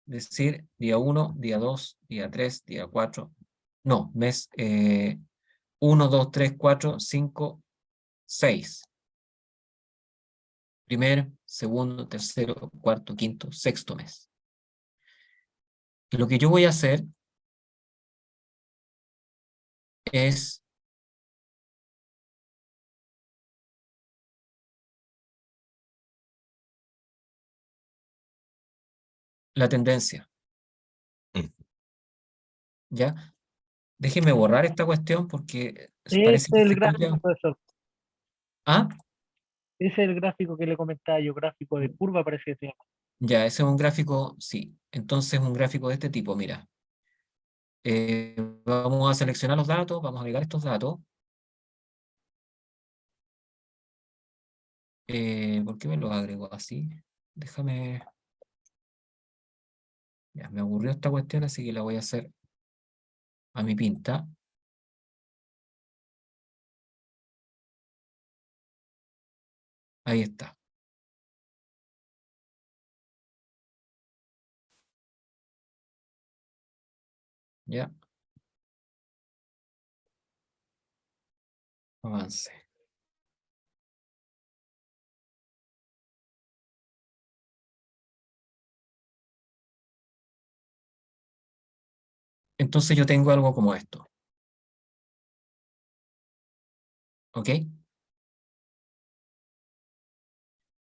decir día 1, día 2, día 3, día 4. No, mes 1, 2, 3, 4, 5, 6. Primer, segundo, tercero, cuarto, quinto, sexto mes. Y lo que yo voy a hacer es la tendencia. Mm. ¿Ya? Déjenme borrar esta cuestión porque Ese parece es que el se gráfico, copia. profesor. Ah, Ese es el gráfico que le comentaba yo, gráfico de curva, parece que se llama. ya, ese es un gráfico, sí. Entonces, un gráfico de este tipo, mira. Vamos a seleccionar los datos, vamos a agregar estos datos. ¿Por qué me los agrego así? Déjame. Ya, me aburrió esta cuestión, así que la voy a hacer a mi pinta. Ahí está. Ya, avance. Entonces yo tengo algo como esto. ¿Ok? ¿Qué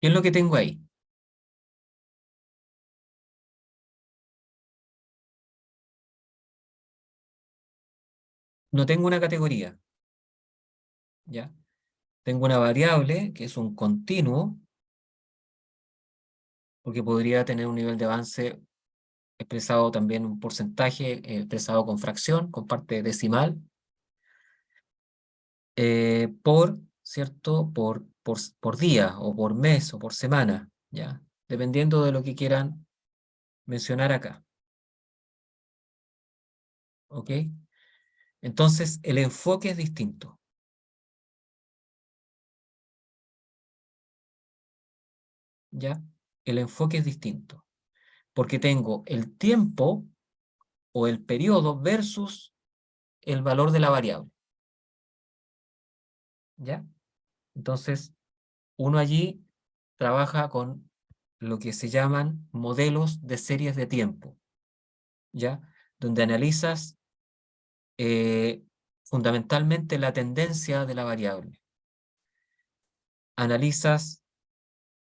es lo que tengo ahí? No tengo una categoría. ¿Ya? Tengo una variable que es un continuo, porque podría tener un nivel de avance expresado también un porcentaje, expresado con fracción, con parte decimal, ¿cierto? Por día, o por mes, o por semana, ¿ya? Dependiendo de lo que quieran mencionar acá. ¿Ok? Entonces, el enfoque es distinto. ¿Ya? El enfoque es distinto. Porque tengo el tiempo o el periodo versus el valor de la variable. ¿Ya? Entonces, uno allí trabaja con lo que se llaman modelos de series de tiempo, ¿ya? Donde analizas fundamentalmente la tendencia de la variable. Analizas,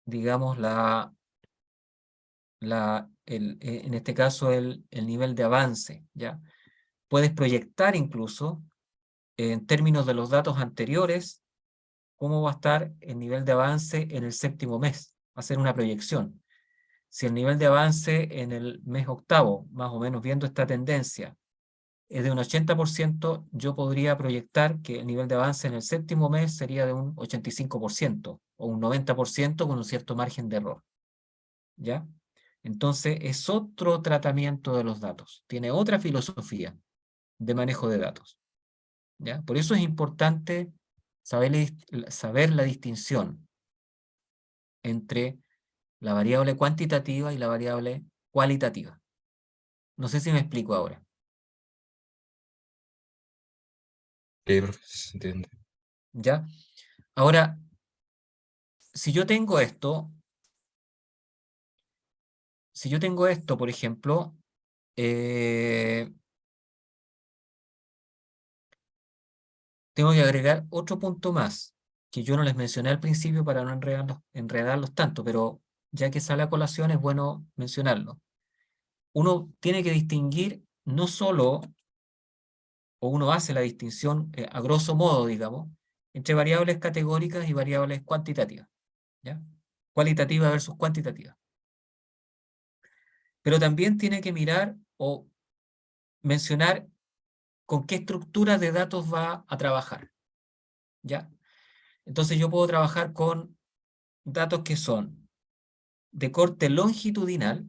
digamos, en este caso, el nivel de avance, ¿ya? Puedes proyectar incluso, en términos de los datos anteriores, cómo va a estar el nivel de avance en el 7º mes, hacer una proyección. Si el nivel de avance en el mes 8º, más o menos viendo esta tendencia, es de un 80%, yo podría proyectar que el nivel de avance en el 7º mes sería de un 85% o un 90% con un cierto margen de error, ¿ya? Entonces es otro tratamiento de los datos, tiene otra filosofía de manejo de datos, ¿ya? Por eso es importante saber la distinción entre la variable cuantitativa y la variable cualitativa. No sé si me explico ahora. Profe, se entiende. ¿Ya? Ahora, si yo tengo esto, por ejemplo, tengo que agregar otro punto más, que yo no les mencioné al principio para no enredarlos tanto, pero ya que sale a colación es bueno mencionarlo. Uno tiene que distinguir no solo, o uno hace la distinción a grosso modo, digamos, entre variables categóricas y variables cuantitativas, ¿ya? Cualitativa versus cuantitativa. Pero también tiene que mirar o mencionar con qué estructura de datos va a trabajar, ¿ya? Entonces yo puedo trabajar con datos que son de corte longitudinal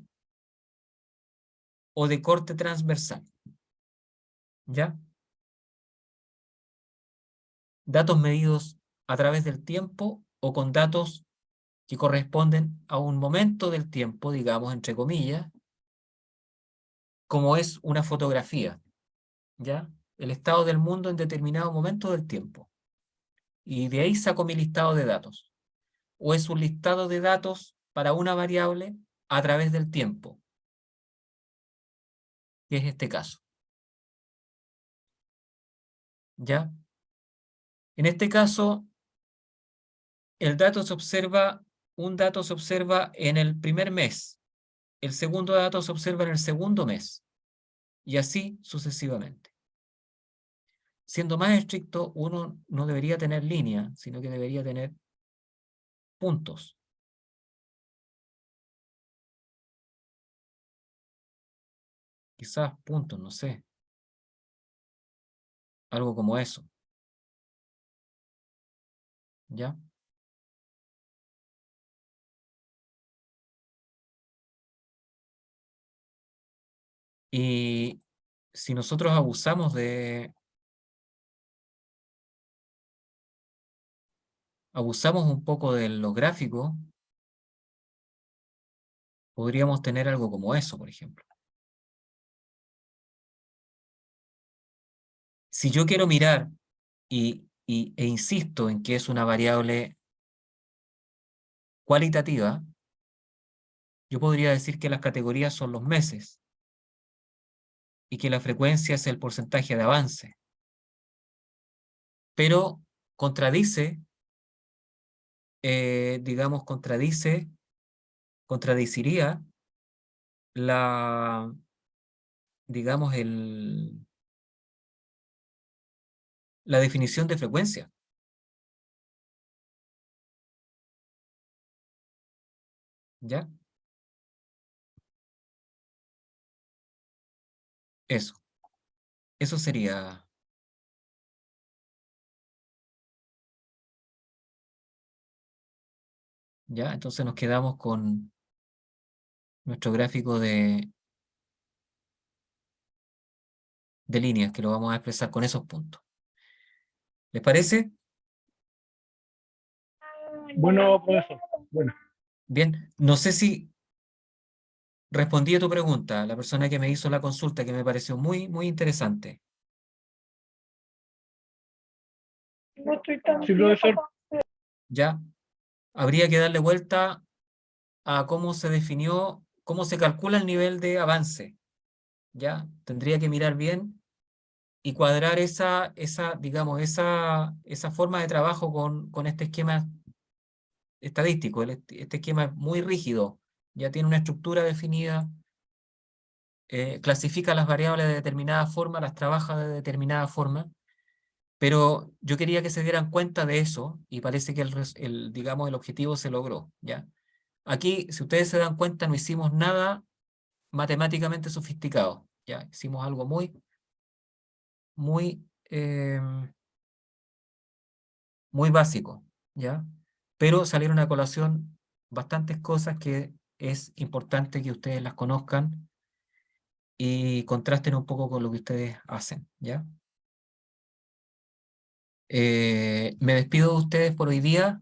o de corte transversal, ¿ya? Datos medidos a través del tiempo o con datos que corresponden a un momento del tiempo, digamos, entre comillas, como es una fotografía, ¿ya? El estado del mundo en determinado momento del tiempo. Y de ahí saco mi listado de datos. O es un listado de datos para una variable a través del tiempo, que es este caso, ¿ya? En este caso, un dato se observa en el primer mes, el segundo dato se observa en el segundo mes, y así sucesivamente. Siendo más estricto, uno no debería tener línea, sino que debería tener puntos. Quizás puntos, no sé. Algo como eso. ¿Ya? Y si nosotros abusamos un poco de los gráficos, podríamos tener algo como eso, por ejemplo. Si yo quiero mirar e insisto en que es una variable cualitativa, yo podría decir que las categorías son los meses y que la frecuencia es el porcentaje de avance. Pero contradiciría digamos, la definición de frecuencia. ¿Ya? Eso sería. ¿Ya? Entonces nos quedamos con nuestro gráfico de líneas, que lo vamos a expresar con esos puntos. ¿Les parece? Bueno, profesor. Bueno. Bien, no sé si respondí a tu pregunta, la persona que me hizo la consulta, que me pareció muy, muy interesante. Sí, profesor. ¿Ya? habría que darle vuelta a cómo se definió, cómo se calcula el nivel de avance, ¿ya? Tendría que mirar bien y cuadrar digamos, esa forma de trabajo con este esquema estadístico. Este esquema es muy rígido, ya tiene una estructura definida, clasifica las variables de determinada forma, las trabaja de determinada forma, pero yo quería que se dieran cuenta de eso y parece que digamos, el objetivo se logró, ¿ya? Aquí, si ustedes se dan cuenta, no hicimos nada matemáticamente sofisticado, ¿ya? Hicimos algo muy, muy básico, ¿ya? Pero salieron a colación bastantes cosas que es importante que ustedes las conozcan y contrasten un poco con lo que ustedes hacen, ¿ya? Me despido de ustedes por hoy día.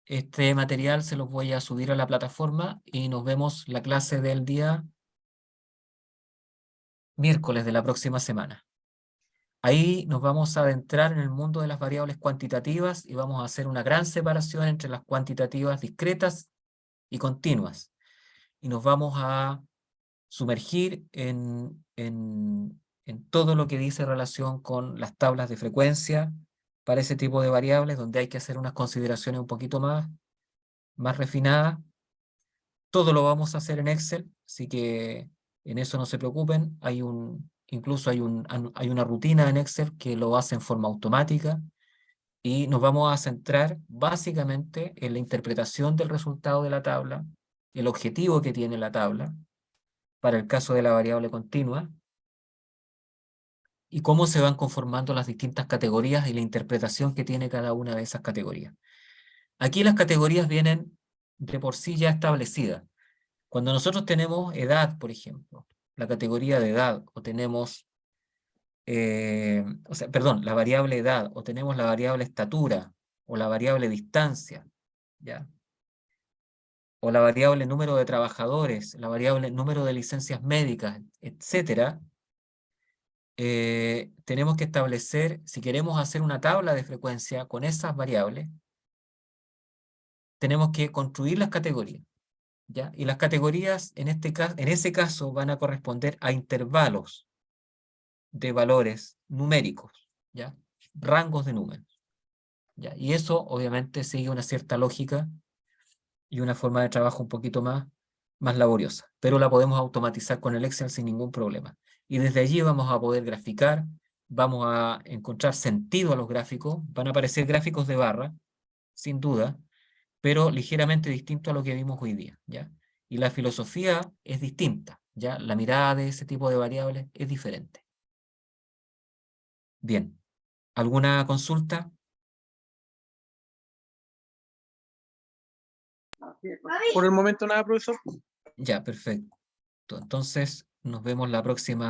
Este material se los voy a subir a la plataforma y nos vemos la clase del día miércoles de la próxima semana. Ahí nos vamos a adentrar en el mundo de las variables cuantitativas y vamos a hacer una gran separación entre las cuantitativas discretas y continuas. Y nos vamos a sumergir en todo lo que dice relación con las tablas de frecuencia para ese tipo de variables, donde hay que hacer unas consideraciones un poquito más refinadas. Todo lo vamos a hacer en Excel, así que en eso no se preocupen. Incluso hay una rutina en Excel que lo hace en forma automática y nos vamos a centrar básicamente en la interpretación del resultado de la tabla, el objetivo que tiene la tabla para el caso de la variable continua y cómo se van conformando las distintas categorías y la interpretación que tiene cada una de esas categorías. Aquí las categorías vienen de por sí ya establecidas. Cuando nosotros tenemos edad, por ejemplo, la categoría de edad, o tenemos, perdón, la variable edad, o tenemos la variable estatura, o la variable distancia, ¿ya? O la variable número de trabajadores, la variable número de licencias médicas, etcétera, tenemos que establecer, si queremos hacer una tabla de frecuencia con esas variables, tenemos que construir las categorías, ¿ya? Y las categorías en ese caso van a corresponder a intervalos de valores numéricos, ¿ya? Rangos de números, ¿ya? Y eso obviamente sigue una cierta lógica y una forma de trabajo un poquito más laboriosa, pero la podemos automatizar con el Excel sin ningún problema. Y desde allí vamos a poder graficar, vamos a encontrar sentido a los gráficos, van a aparecer gráficos de barra, sin duda, pero ligeramente distinto a lo que vimos hoy día, ¿ya? Y la filosofía es distinta, ¿ya? La mirada de ese tipo de variables es diferente. Bien, ¿alguna consulta? Por el momento nada, profesor. Ya, perfecto. Entonces, nos vemos la próxima.